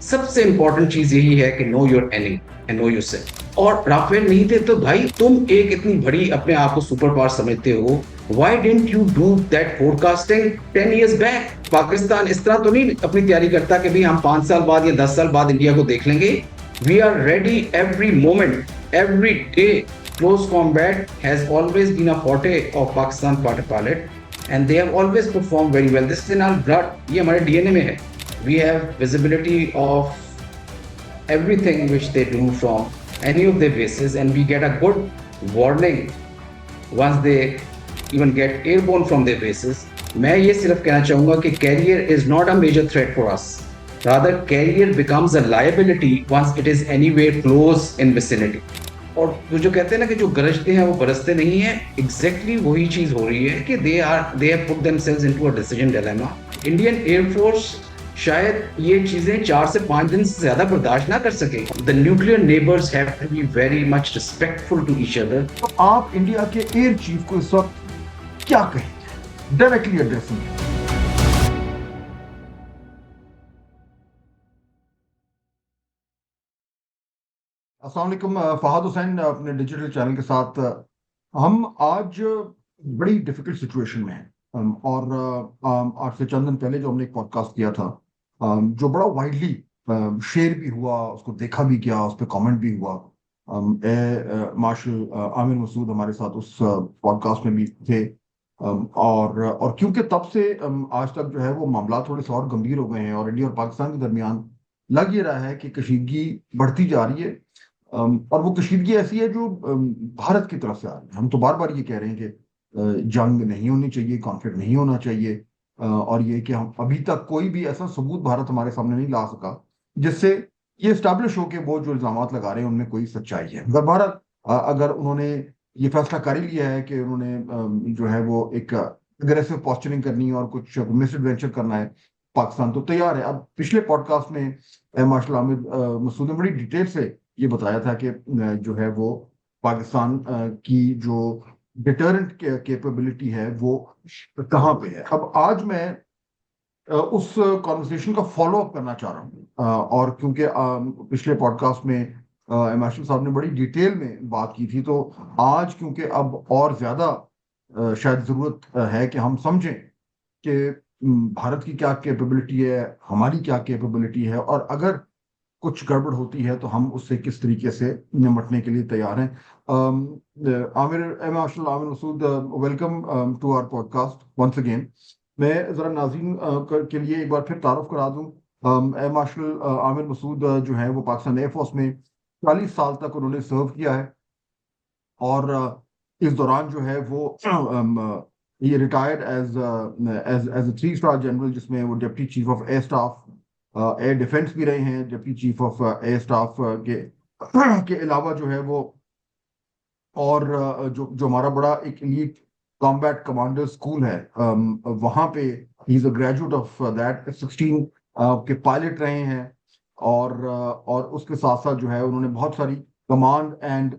सबसे इंपॉर्टेंट चीज यही है कि know your enemy and know your self. और राफेल नहीं थे तो भाई तुम एक इतनी बड़ी अपने आप को सुपर पावर समझते हो, why didn't you do that forecasting 10 years back? Pakistan इस तरह तो नहीं अपनी तैयारी करता कि भाई हम 5 साल बाद या 10 साल बाद इंडिया को देख लेंगे। We are ready every moment, every day. Close combat has always been a forte of Pakistan fighter pilot, and they have always performed very well. This is in our blood. ये हमारे DNA में है. We have visibility of everything which they do from any of their bases, and we get a good warning once they even get airborne from their bases. मैं ये सिर्फ कहना चाहूंगा कि carrier is not a major threat for us, rather carrier becomes a liability once it is anywhere close in vicinity. और जो कहते हैं ना कि जो गरजते हैं वो बरसते नहीं है, एग्जैक्टली वही चीज हो रही है कि they have put themselves into a decision dilemma. Indian air force शायद ये चीजें 4 से 5 दिन से ज्यादा बर्दाश्त ना कर सके। The nuclear neighbours have to be very much respectful to each other. तो आप इंडिया के एयर चीफ को इस वक्त क्या कहेंगे, डायरेक्टली एड्रेसिंग? अस्सलाम वालेकुम, फहद हुसैन अपने डिजिटल चैनल के साथ। हम आज बड़ी डिफिकल्ट सिचुएशन में हैं, और आज से चंद दिन पहले जो हमने एक पॉडकास्ट किया था, जो बड़ा वाइडली शेयर भी हुआ, उसको देखा भी गया, उस पर कमेंट भी हुआ। मार्शल आमिर मसूद हमारे साथ उस पॉडकास्ट में भी थे। और क्योंकि तब से आज तक जो है वो मामला थोड़े से और गंभीर हो गए हैं, और इंडिया और पाकिस्तान के दरमियान लग ये रहा है कि कशीदगी बढ़ती जा रही है। और वो कशीदगी ऐसी है जो भारत की तरफ से आ रही है। हम तो बार बार ये कह रहे हैं कि जंग नहीं होनी चाहिए, कॉन्फ्लिक्ट नहीं होना चाहिए, और ये कि हम अभी तक कोई भी ऐसा सबूत भारत हमारे सामने नहीं ला सका जिससे ये स्टैब्लिश हो कि वो जो इल्जाम लगा रहे हैं उनमें कोई सच्चाई है। अगर भारत अगर उन्होंने ये फैसला कर ही लिया है कि उन्होंने जो है वो एक अग्रेसिव पोस्चरिंग करनी है और कुछ मिस एडवेंचर करना है, पाकिस्तान तो तैयार है। अब पिछले पॉडकास्ट में मार्शल आमिर मसूद ने बड़ी डिटेल से ये बताया था कि जो है वो पाकिस्तान की जो डिटरेंट कैपेबिलिटी है वो कहाँ पे है। अब आज मैं उस कॉन्वर्सेशन का फॉलो अप करना चाह रहा हूँ, और क्योंकि पिछले पॉडकास्ट में मार्शल साहब ने बड़ी डिटेल में बात की थी, तो आज क्योंकि अब और ज्यादा शायद जरूरत है कि हम समझें कि भारत की क्या कैपेबिलिटी है, हमारी क्या कैपेबिलिटी है, और अगर कुछ गड़बड़ होती है तो हम उससे किस तरीके से निपटने के लिए तैयार हैं। Marshal Aamir Masood, welcome to our podcast once again. मैं जरा नाज़रीन के लिए एक बार फिर तारुफ करा दूं। मार्शल आमिर मसूद जो है वो पाकिस्तान एयरफोर्स में 40 साल तक उन्होंने सर्व किया है, और इस दौरान जो है वो ये retired as as as a 3 star general, जिसमें वो deputy chief of air staff air defence भी रहे हैं, deputy chief of air staff के अलावा जो है वो, और जो जो हमारा बड़ा एक एलीट कॉम्बैट कमांडर स्कूल है, वहाँ पे he is a graduate of that, 16 के पायलट रहे हैं। और उसके साथ साथ जो है उन्होंने बहुत सारी कमांड एंड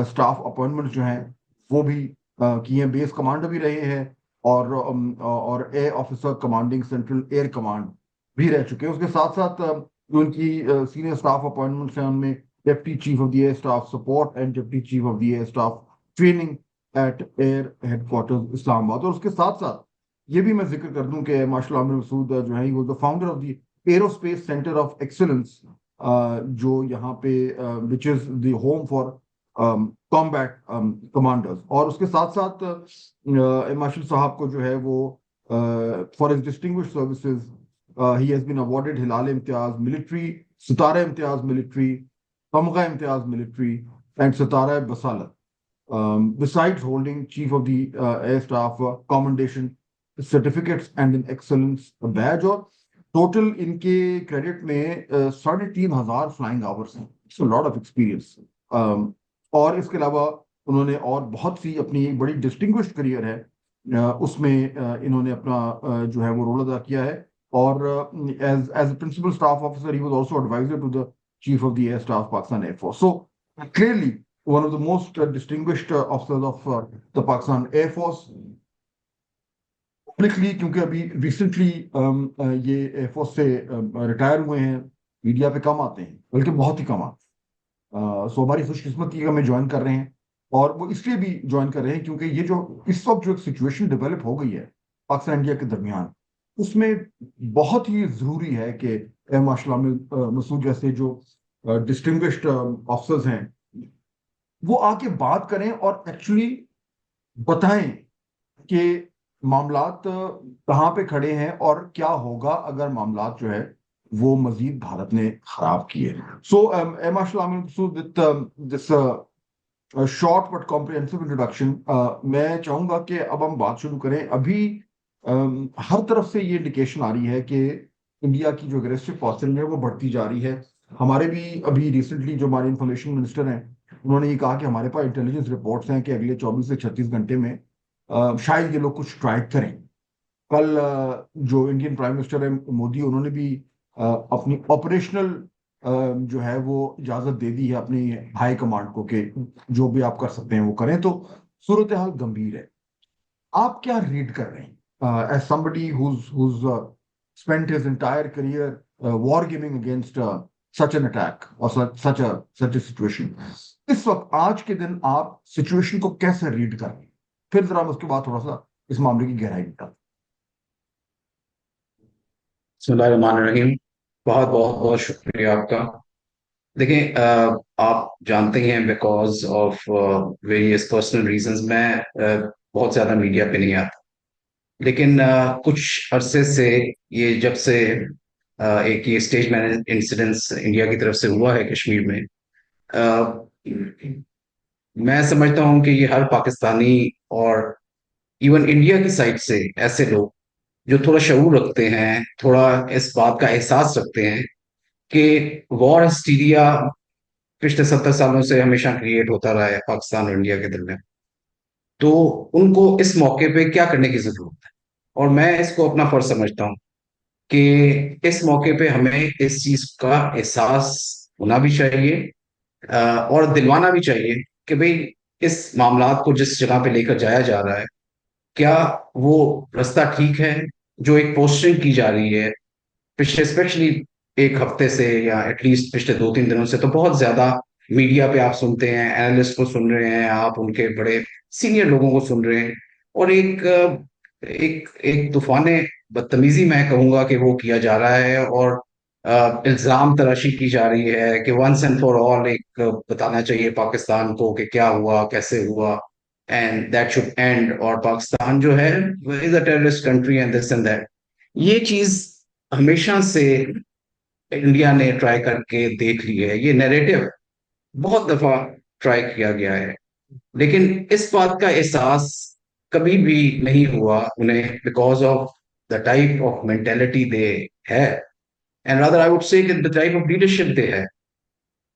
स्टाफ अपॉइंटमेंट जो हैं वो भी किए हैं। बेस कमांडर भी रहे हैं, और air officer commanding central air command भी रह चुके हैं। उसके साथ साथ जो उनकी सीनियर स्टाफ अपॉइंटमेंट्स हैं उनमें deputy chief of the air staff support and deputy chief of the air staff training at air headquarters Islamabad. और उसके साथ साथ ये भी मैं जिक्र कर दूं कि मार्शल आमिर मसूद जो है वो the founder of the aerospace centre of excellence, जो यहाँ पे which is the home for combat commanders. और उसके साथ साथ मार्शल साहब को जो है वो for his distinguished services he has been awarded Hilal Imtiaz military, Sitara Imtiaz military, Tamgha Imtiaz military and Sitara Basalat, besides holding Chief of the Air Staff Commendation Certificates and an Excellence Badge। और टोटल इनके क्रेडिट में 3,500 फ्लाइंग आवर्स हैं। It's a lot of experience. और इसके अलावा उन्होंने और बहुत सी अपनी एक बड़ी डिस्टिंग्विश्ड करियर है, उसमें इन्होंने अपना जो है वो रोल अदा किया है। और as as principal staff officer he was also adviser to the chief of the air staff Pakistan air force. So clearly one of the most distinguished officers of the Pakistan Air Force। Publicly क्योंकि अभी recently ये air force से retire हुए हैं, media पे कम आते हैं, बल्कि बहुत ही कम आते हैं। सो हमारी खुशकिस्मती है, हमें ज्वाइन कर रहे हैं। और वो इसलिए भी ज्वाइन कर रहे हैं क्योंकि ये जो इस वक्त जो एक सिचुएशन डेवलप हो गई है पाकिस्तान इंडिया के दरमियान, उसमें बहुत ही जरूरी है कि माशाल्लाह में मसूद जैसे जो डिस्टिंग्विश्ड ऑफिसर्स हैं वो आके बात करें और एक्चुअली बताएं कि मामलात कहाँ पे खड़े हैं और क्या होगा अगर मामलात जो है वो मजीद भारत ने खराब किए। सो माशाल्लाह this short but comprehensive introduction, मैं चाहूंगा कि अब हम बात शुरू करें। अभी हर तरफ से ये इंडिकेशन आ रही है कि इंडिया की जो अग्रेसिव पॉस्चरिंग है वो बढ़ती जा रही है। हमारे भी अभी रिसेंटली जो हमारे इंफॉर्मेशन मिनिस्टर हैं उन्होंने ये कहा कि हमारे पास इंटेलिजेंस रिपोर्ट्स हैं कि अगले 24 से 36 घंटे में शायद ये लोग कुछ ट्राई करें। कल जो इंडियन प्राइम मिनिस्टर है मोदी, उन्होंने भी अपनी ऑपरेशनल जो है वो इजाजत दे दी है अपनी हाई कमांड को कि जो भी आप कर सकते हैं वो करें। तो सूरत हाल गंभीर है। आप क्या रीड कर रहे हैं as somebody who's spent his entire career war gaming against such an attack or such a situation? इस वक्त आज के दिन आप सिचुएशन को कैसे रीड कर रहे हैं? फिर जरा हम उसके बाद थोड़ा सा इस मामले की गहराई निकाल। बिस्मिल्लाहिर्रहमानिर्रहीम। बहुत बहुत बहुत शुक्रिया आपका। देखिए, आप जानते ही हैं, because of various personal reasons मैं बहुत ज़्यादा मीडिया पे नहीं आता। लेकिन कुछ अरसे से, ये जब से एक ये स्टेज मैनेज इंसिडेंस इंडिया की तरफ से हुआ है कश्मीर में, अ, मैं समझता हूँ कि ये हर पाकिस्तानी और इवन इंडिया की साइड से ऐसे लोग जो थोड़ा शऊर रखते हैं, थोड़ा इस बात का एहसास रखते हैं कि वॉर हिस्टीरिया पिछले 70 सालों से हमेशा क्रिएट होता रहा है पाकिस्तान और इंडिया के दरमियान, तो उनको इस मौके पे क्या करने की जरूरत है। और मैं इसको अपना फर्ज समझता हूँ कि इस मौके पे हमें इस चीज का एहसास होना भी चाहिए, और दिलवाना भी चाहिए कि भाई इस मामलात को जिस जगह पे लेकर जाया जा रहा है, क्या वो रास्ता ठीक है। जो एक पोस्टिंग की जा रही है पिछले स्पेशली एक हफ्ते से, या एटलीस्ट पिछले 2-3 दिनों से, तो बहुत ज्यादा मीडिया पे आप सुनते हैं, एनालिस्ट को सुन रहे हैं, आप उनके बड़े सीनियर लोगों को सुन रहे हैं, और एक एक तूफाने बदतमीजी मैं कहूंगा कि वो किया जा रहा है, और इल्जाम तराशी की जा रही है कि वंस एंड फॉर ऑल एक बताना चाहिए पाकिस्तान को कि क्या हुआ, कैसे हुआ, एंड दैट शुड एंड, और पाकिस्तान जो है is a terrorist country and this and that. ये चीज हमेशा से इंडिया ने ट्राई करके देख ली है, ये नैरेटिव बहुत दफा ट्राई किया गया है, लेकिन इस बात का एहसास कभी भी नहीं हुआ उन्हें, because of the type of mentality they है, and rather I would say the type of leadership they है।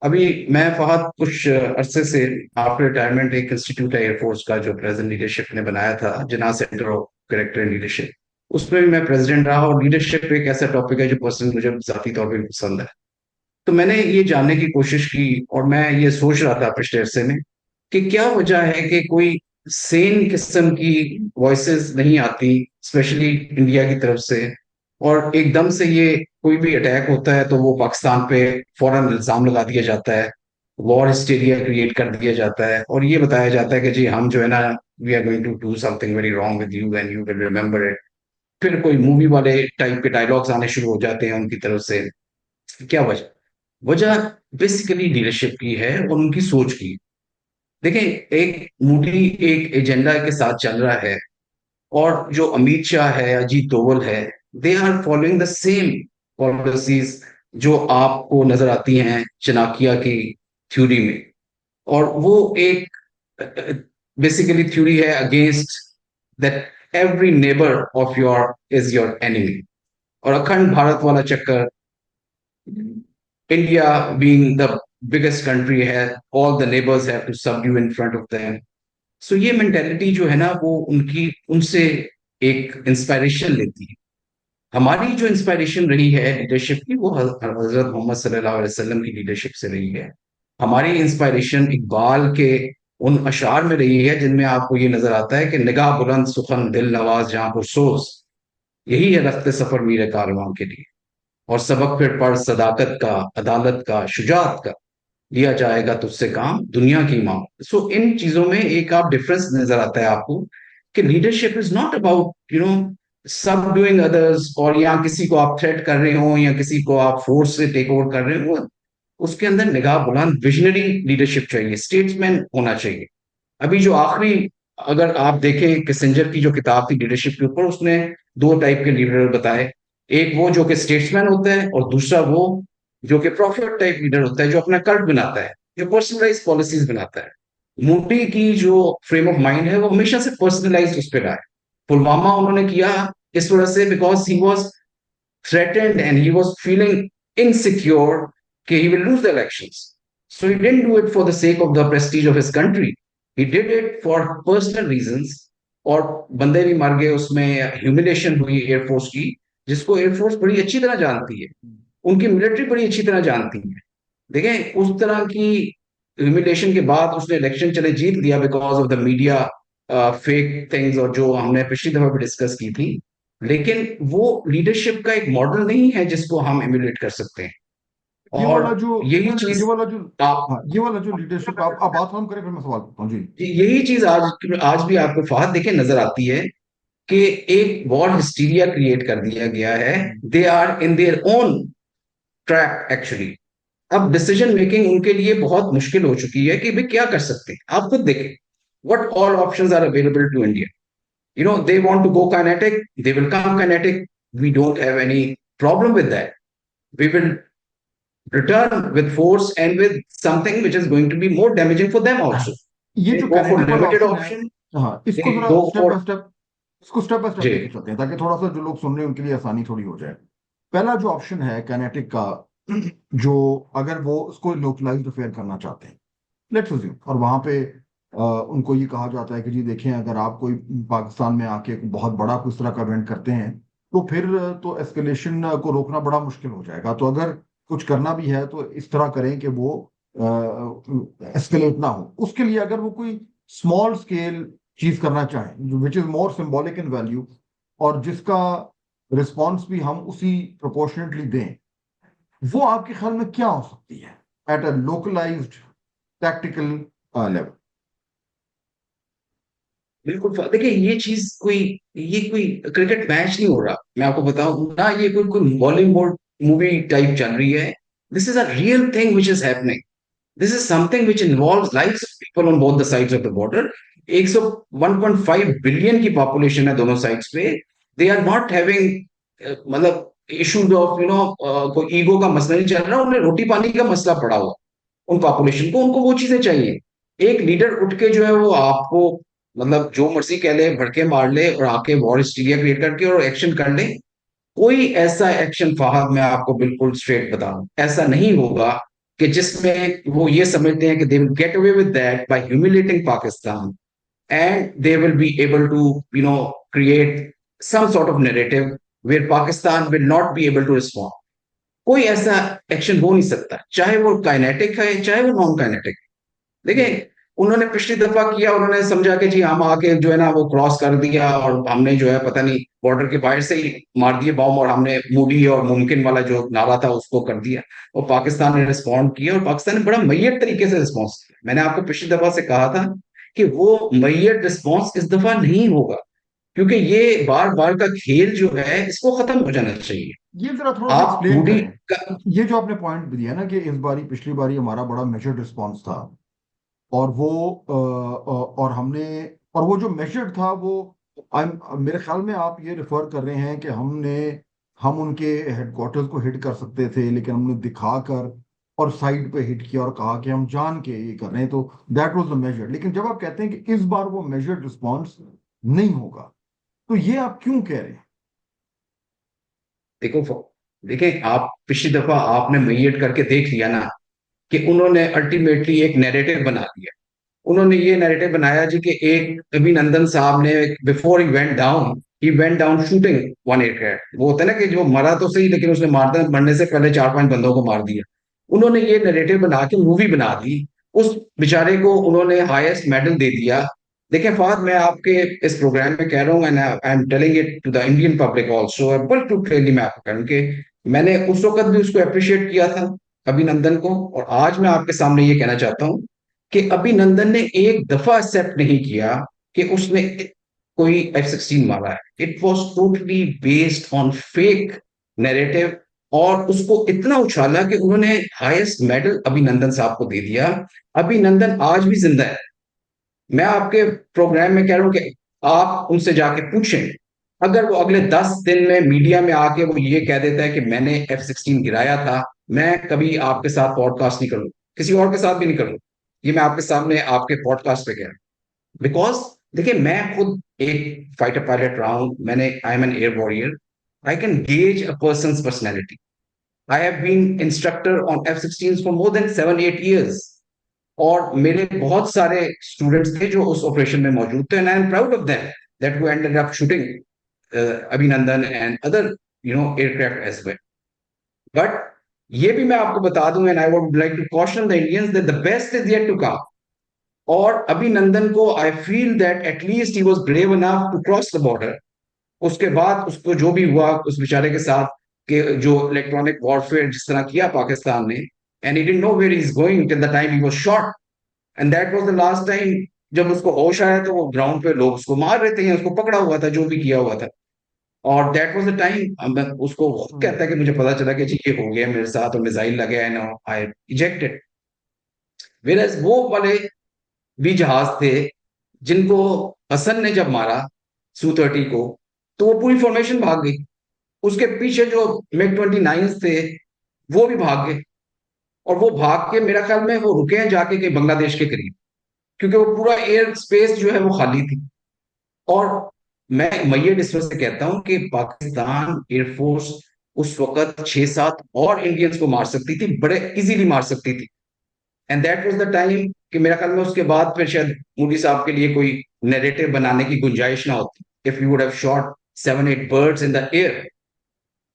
अभी मैं फहद कुछ अरसे से आफ्टर रिटायरमेंट एक इंस्टीट्यूट है एयरफोर्स का जो प्रेजेंट लीडरशिप ने बनाया था, Jinnah centre of character and leadership, उसमें भी मैं प्रेसिडेंट रहा। और लीडरशिप एक ऐसा टॉपिक है जो पर्सनल मुझे जाती तौर पर पसंद है। तो मैंने ये जानने की कोशिश की, और मैं ये सोच रहा था पिछले अरसे में कि क्या वजह है कि कोई सेम किस्म की वॉइसेस नहीं आती, स्पेशली इंडिया की तरफ से, और एकदम से ये कोई भी अटैक होता है तो वो पाकिस्तान पे फौरन इल्जाम लगा दिया जाता है, वॉर हिस्टीरिया क्रिएट कर दिया जाता है, और ये बताया जाता है कि जी हम जो है ना, we are going to do something very wrong with you and you will remember it. फिर कोई मूवी वाले टाइप के डायलॉग्स आने शुरू हो जाते हैं उनकी तरफ से। क्या वजह? वजह बेसिकली लीडरशिप की है और उनकी सोच की। देखें, एक मोदी एक एजेंडा के साथ चल रहा है, और जो अमित शाह है, अजीत दोवल है, they are following the same policies जो आपको नजर आती हैं चाणक्य की थ्योरी में। और वो एक बेसिकली थ्योरी है against that every neighbour of your is your enemy. और अखंड भारत वाला चक्कर, India being the biggest country has all the neighbors have to subdue in front of them. So ये मेंटेलिटी जो है ना, वो उनकी उनसे एक इंस्पायरेशन लेती है। हमारी जो इंस्पायरेशन रही है लीडरशिप की, वो हजरत मोहम्मद सल्लल्लाहु अलैहि वसल्लम की लीडरशिप से रही है। हमारी इंस्पायरेशन इकबाल के उन अशार में रही है जिनमें आपको ये नजर आता है कि निगाह बुलंद सुखन दिल नवाज जहां पुरसोज, यही है रफ्ते सफर मीर कारवां के लिए। और सबक फिर पढ़ सदाकत का, अदालत का, शुजाअत का, लिया जाएगा तुझसे काम दुनिया की मांग। सो इन चीजों में एक आप डिफरेंस नजर आता है आपको कि लीडरशिप इज नॉट अबाउट सब डूइंग अदर्स, और या किसी को आप थ्रेट कर रहे हो या किसी को आप फोर्स से टेक ओवर कर रहे हो। उसके अंदर निगाह बुलंद विजनरी लीडरशिप चाहिए, स्टेट्समैन होना चाहिए। अभी जो आखिरी, अगर आप देखें किसिंजर की जो किताब थी लीडरशिप के ऊपर, उसने दो टाइप के लीडर बताए। एक वो जो कि स्टेट्समैन होता है, और दूसरा वो जो कि प्रॉफिट टाइप लीडर होता है, जो अपना कल्ट बनाता है, जो पर्सनलाइज पॉलिसीज बनाता है। मोदी की जो फ्रेम ऑफ माइंड है वो हमेशा से पर्सनलाइज उस पर रहा है। पुलवामा उन्होंने किया इस वजह से, because he was threatened and he was feeling insecure that he will lose the elections. So he didn't do it for the sake of the prestige of his country. He did it for personal reasons. और बंदे भी मर गए उसमें, humiliation हुई air force की, जिसको air force बड़ी अच्छी तरह जानती है, उनकी मिलिट्री बड़ी अच्छी तरह जानती है। देखें उस तरह की ह्यूमिलेशन के बाद उसने इलेक्शन चले जीत लिया because of the media fake things, और जो हमने पिछली दफा भी डिस्कस की थी। लेकिन वो लीडरशिप का एक मॉडल नहीं है जिसको हम इम्यूलेट कर सकते हैं। ये और वाला जो यही ये चीज वाला जो आप, हाँ, ये वाला जो लीडरशिप आप बात हम करें, फिर मैं सवाल करता हूँ जी। यही चीज आज आज भी आपको फाहद देखे नजर आती है कि एक वॉर हिस्टीरिया क्रिएट कर दिया गया है। They are in their own track actually. अब डिसीजन मेकिंग उनके लिए बहुत मुश्किल हो चुकी है कि भाई क्या कर सकते हैं। आप खुद देखें, what all options are available to India. They want to go kinetic, they will come kinetic. We don't have any problem with that. We will return with force and with something which is going to be more damaging for them also. ये They जो go for kinetic वाला limited option है, option, हाँ, इसको they जरा go step for, by step, इसको step by step जी, लेके चलते हैं ताकि थोड़ा सा जो लोग सुन रहे हैं उनके लिए आसानी थोड़ी हो जाए। पहला जो ऑप्शन है काइनेटिक का, जो अगर वो उसको लोकलाइज्ड अफेयर करना चाहते हैं, लेट्स अज्यूम, और वहां पे उनको ये कहा जाता है कि जी देखें, अगर आप कोई पाकिस्तान में आके बहुत बड़ा कुछ तरह का इवेंट करते हैं तो फिर तो एस्केलेशन को रोकना बड़ा मुश्किल हो जाएगा। तो अगर कुछ करना भी है तो इस तरह करें कि वो एस्केलेट ना हो। उसके लिए अगर वो कोई स्मॉल स्केल चीज करना चाहें which is more symbolic in value, और जिसका रिस्पॉन्स भी हम उसी प्रोपोर्शनेटली दें, वो आपके ख्याल में क्या हो सकती है at a localised tactical level? बिल्कुल। देखिए ये कोई क्रिकेट मैच नहीं हो रहा, मैं आपको बताऊं ना, ये कोई कोई बॉलीवुड मूवी टाइप चल रही है। This is a real thing which is happening. This is something which involves lives of people on both the sides of the border. 100 1.5 billion की पॉपुलेशन है दोनों साइड्स पे। दे आर नॉट हैविंग मतलब issues of कोई ego का मसला नहीं चल रहा, उन्हें रोटी पानी का मसला पड़ा हुआ। उन पॉपुलेशन को, उनको वो चीजें चाहिए। एक लीडर उठ के जो है वो आपको मतलब जो मर्जी कह ले, भड़के मार ले और आके वॉर हिस्टीरिया क्रिएट करके और एक्शन कर ले। कोई ऐसा एक्शन, फाहद मैं आपको बिल्कुल स्ट्रेट बताऊं, ऐसा नहीं होगा कि जिसमें वो ये समझते हैं कि they will get away with that bye humiliating Pakistan, and they will be able to create some sort of narrative where Pakistan will not be able to respond. कोई ऐसा एक्शन हो नहीं सकता, चाहे वो काइनेटिक है चाहे वो नॉन काइनेटिक। देखिए उन्होंने पिछली दफा किया, उन्होंने समझा कि जी हम आके जो है ना वो क्रॉस कर दिया और हमने जो है पता नहीं बॉर्डर के बाहर से ही मार दिए बॉम्ब, और हमने मूडी और मुमकिन वाला जो नारा था उसको कर दिया। और पाकिस्तान ने रिस्पॉन्ड किया, और पाकिस्तान ने बड़ा मैयत तरीके से रिस्पॉन्स किया। मैंने आपको पिछली दफा से कहा था कि वो मैयत रिस्पॉन्स इस दफा नहीं होगा, क्योंकि ये बार बार का खेल जो है इसको खत्म हो जाना चाहिए। ये जरा थोड़ा सा आप एक्सप्लेन मूडी का, करें, ये जो आपने पॉइंट दिया ना कि इस बारी पिछली बारी हमारा बड़ा मेजर्ड रिस्पॉन्स था, और वो और हमने, और वो जो मेजर्ड था वो मेरे ख्याल में आप ये रेफर कर रहे हैं कि हम उनके हेडक्वार्टर्स को हिट कर सकते थे, लेकिन हमने दिखाकर और साइड पे हिट किया और कहा कि हम जान के ये कर रहे हैं, तो दैट वाज द मेजर्ड। लेकिन जब आप कहते हैं कि इस बार वो मेजर्ड रिस्पॉन्स नहीं होगा, तो ये आप क्यों कह रहे हैं? देखो देखें, आप पिछली दफा आपने मैयत करके देख लिया ना कि उन्होंने अल्टीमेटली एक नैरेटिव बना दिया। उन्होंने ये नैरेटिव बनाया जी कि एक अभिनंदन साहब ने before he went down shooting one aircraft. वो होता है ना कि जो मरा तो सही लेकिन उसने मरने से पहले 4-5 बंदों को मार दिया। उन्होंने ये नैरेटिव बना के मूवी बना दी। उस बेचारे को उन्होंने हाईएस्ट मेडल दे दिया। देखिए फहद, मैं आपके इस प्रोग्राम में कह रहा हूँ, and I am telling it to the Indian public also, बिल्कुल क्लियरली मैं आपको कह रहा हूँ कि मैंने उस वक्त भी उसको अप्रिशिएट किया था, अभिनंदन को, और आज मैं आपके सामने ये कहना चाहता हूं कि अभिनंदन ने एक दफा एक्सेप्ट नहीं किया कि उसने कोई F-16 मारा है। It was totally based on fake narrative, और उसको इतना उछाला कि उन्होंने हाईएस्ट मेडल अभिनंदन साहब को दे दिया। अभिनंदन आज भी जिंदा है। मैं आपके प्रोग्राम में कह रहा हूं कि आप उनसे जाके पूछें, अगर वो अगले 10 दिन में मीडिया में आके वो ये कह देता है कि मैंने F-16 गिराया था, मैं कभी आपके साथ पॉडकास्ट नहीं करूंगा, किसी और के साथ भी नहीं करूंगा। ये मैं आपके सामने आपके पॉडकास्ट पे कह रहा हूं, बिकॉज देखिए मैं खुद एक फाइटर पायलट रहा हूं, मैंने I am an air warrior. I can gauge a person personality. I have been instructor on F-16 for more than 7-8 years, और मेरे बहुत सारे स्टूडेंट्स थे जो उस ऑपरेशन में मौजूद थे, and I am proud of them that we ended up shooting Abhinandan and other aircraft as well. But ये भी मैं आपको बता दूं, and I would like to caution the Indians that the best is yet to come. और अभिनंदन को I feel that at least he was brave enough to cross the border. उसके बाद उसको जो भी हुआ उस बेचारे के साथ, कि जो इलेक्ट्रॉनिक वॉरफेयर जिस तरह किया पाकिस्तान ने, and he didn't know where he is going till the time he was shot, and that was the last time जब उसको होश आया, तो वो ग्राउंड पे लोग उसको मार रहे थे या उसको पकड़ा हुआ था, जो भी किया हुआ था। और दैट वाज द टाइम उसको कहता है कि मुझे पता चला कि जी ये हो गया मेरे साथ और मिसाइल लगे एंड आई इजेक्टेड। वेयर वो वाले भी जहाज थे जिनको हसन ने जब मारा Su-30 को, तो वो पूरी फॉर्मेशन भाग गई। उसके पीछे जो MiG-29 थे वो भी भाग गए, और वो भाग के मेरा ख्याल में वो रुके हैं जाके कि बांग्लादेश के करीब, क्योंकि वो पूरा एयर स्पेस जो है वो खाली थी। और मैं मैयड इस वजह से कहता हूं कि पाकिस्तान एयरफोर्स उस वक्त 6-7 और इंडियंस को मार सकती थी, बड़े इजीली मार सकती थी। And that was the time कि मेरा ख्याल में उसके बाद फिर शायद मोदी साहब के लिए कोई नैरेटिव बनाने की गुंजाइश ना होती, if you would have shot 7-8 birds in the air.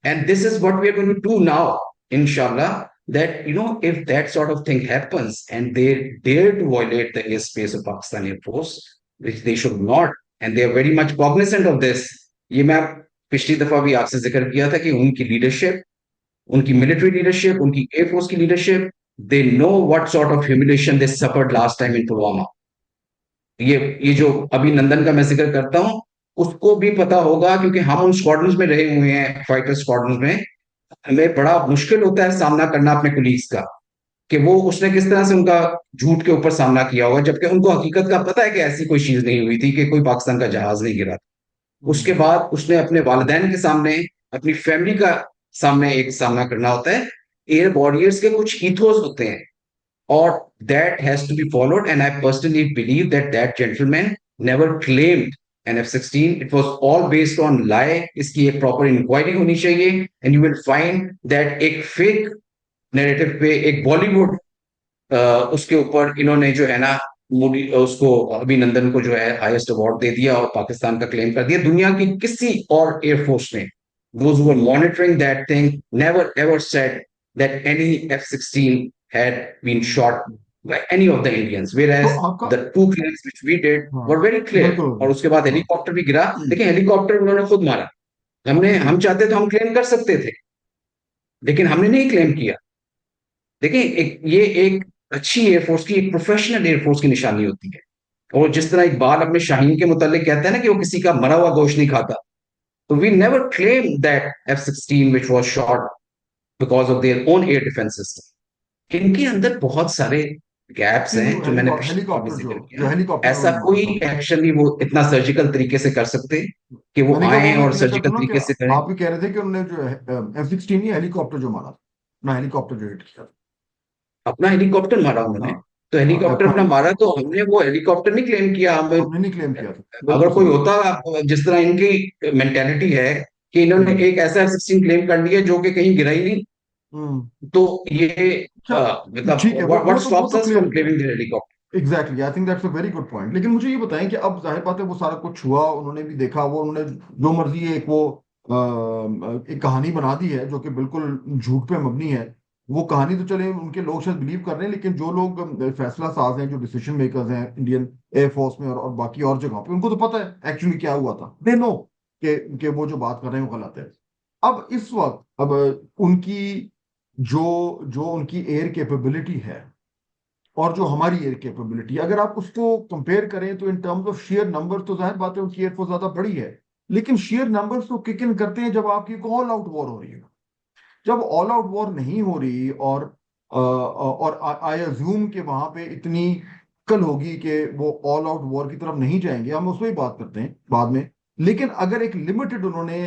And this is what we are going to do now, inshallah. That, if that sort of thing happens and they dare to violate the airspace of Pakistan Air Force, which they should not, and they are very much cognizant of this. ये मैं पिछली दफा भी आपसे जिक्र किया था कि उनकी लीडरशिप, उनकी मिलिट्री लीडरशिप, उनकी एयरफोर्स की leadership, they know what sort of humiliation they suffered last time in Pulwama. ये जो अभिनंदन का मैं जिक्र करता हूं, उसको भी पता होगा, क्योंकि हम उन स्क्वाड्रंस में रहे हुए हैं, फाइटर स्क्वाड्रंस में। हमें बड़ा मुश्किल होता है सामना करना अपने कुलीग्स का, कि वो उसने किस तरह से उनका झूठ के ऊपर सामना किया होगा, जबकि उनको हकीकत का पता है कि ऐसी कोई चीज नहीं हुई थी, कि कोई पाकिस्तान का जहाज नहीं गिरा। उसके बाद उसने अपने वालिदैन के सामने, अपनी फैमिली का सामने एक सामना करना होता है। एयर वॉरियर्स के कुछ ईथोस होते हैं, or that has to be followed. And I personally believe that that gentleman never claimed an F-16. It was all based on lie. इसकी एक proper inquiry होनी चाहिए, and you will find that एक fake narrative पे एक बॉलीवुड उसके ऊपर इन्होंने जो है ना, मोदी उसको अभिनंदन को जो है हाईएस्ट अवार्ड दे दिया और पाकिस्तान का क्लेम कर दिया। दुनिया की किसी और एयरफोर्स ने, those who were monitoring that thing, never ever said that any F-16 had been shot by any of the Indians, तो whereas आपका the two claims which we did हाँ were very clear। बिल्कुल और उसके बाद हाँ helicopter भी गिरा, लेकिन हेलीकॉप्टर उन्होंने खुद मारा। हम जी चाहते तो हम क्लेम कर सकते थे, लेकिन हमने नहीं क्लेम किया। देखिए, ये एक अच्छी एयरफोर्स की, एक प्रोफेशनल एयरफोर्स की निशानी होती है। और जिस तरह इकबाल अपने शाहीन के मुतालिक कहता है ना कि वो किसी का मरा हुआ गोश्त नहीं खाता, तो we never claim that F-16 which was shot because of their own air defense system। इनके अंदर बहुत सारे गैप्स नहीं हैं नहीं जो मैंने पिछले बार भी हेलीकॉप्टर जिक्र जो किया। हेलीकॉप्टर ऐसा उन्होंने मारा कोई था एक्शन नहीं वो इतना सर्जिकल तरीके से कर सकते कि वो मैंने कहा वो आए मैं और क्लियर कर सर्जिकल दूं ना कि तरीके से करें। आप भी कह रहे थे कि उन्होंने जो F-16 ही हेलीकॉप्टर जो मारा था ना हेलीकॉप्टर जो हिट किया था अपना हेलीकॉप्टर मारा उन्होंने, हाँ तो हाँ हेलीकॉप्टर अपना अपना मारा, तो हमने वो हेलीकॉप्टर नहीं क्लेम किया। हम, हमने नहीं क्लेम किया था अगर बिल्कुल कोई सही होता जिस तरह इनकी मेंटेलिटी है कि इन्होंने हम्म एक ऐसा F-16 क्लेम कर लिया जो कि कहीं गिरा ही नहीं, हम्म तो ये अच्छा मतलब ठीक है व्हाट वो स्टॉप्स तो us clear from claiming the helicopter. Exactly I think that's a very good point लेकिन मुझे ये बताएं कि अब जाहिर बात है वो सारा कुछ हुआ उन्होंने भी देखा वो उन्होंने जो मर्जी एक वो एक कहानी बना दी है जो कि बिल्कुल झूठ पे मबनी है वो कहानी तो चले उनके लोग शायद बिलीव कर रहे हैं लेकिन जो लोग फैसला साज हैं जो डिसीजन मेकर्स हैं इंडियन एयरफोर्स में और बाकी और जगहों पे उनको तो पता है एक्चुअली क्या हुआ था दे नो कि वो जो बात कर रहे हैं वो गलत है अब इस वक्त अब उनकी जो जो उनकी एयर कैपेबिलिटी है और जो हमारी एयर कैपेबिलिटी, अगर आप उसको कंपेयर करें तो इन टर्म्स ऑफ शेयर नंबर तो जाहिर बात है उनकी एयरफोर्स ज्यादा बड़ी है, लेकिन शेयर नंबर्स तो किक इन करते हैं जब आपकी ऑल आउट वॉर हो रही है। जब ऑल आउट वॉर नहीं हो रही और आई अज्यूम कि वहां पे इतनी कल होगी कि वो ऑल आउट वॉर की तरफ नहीं जाएंगे, हम उसमें ही बात करते हैं बाद में। लेकिन अगर एक लिमिटेड उन्होंने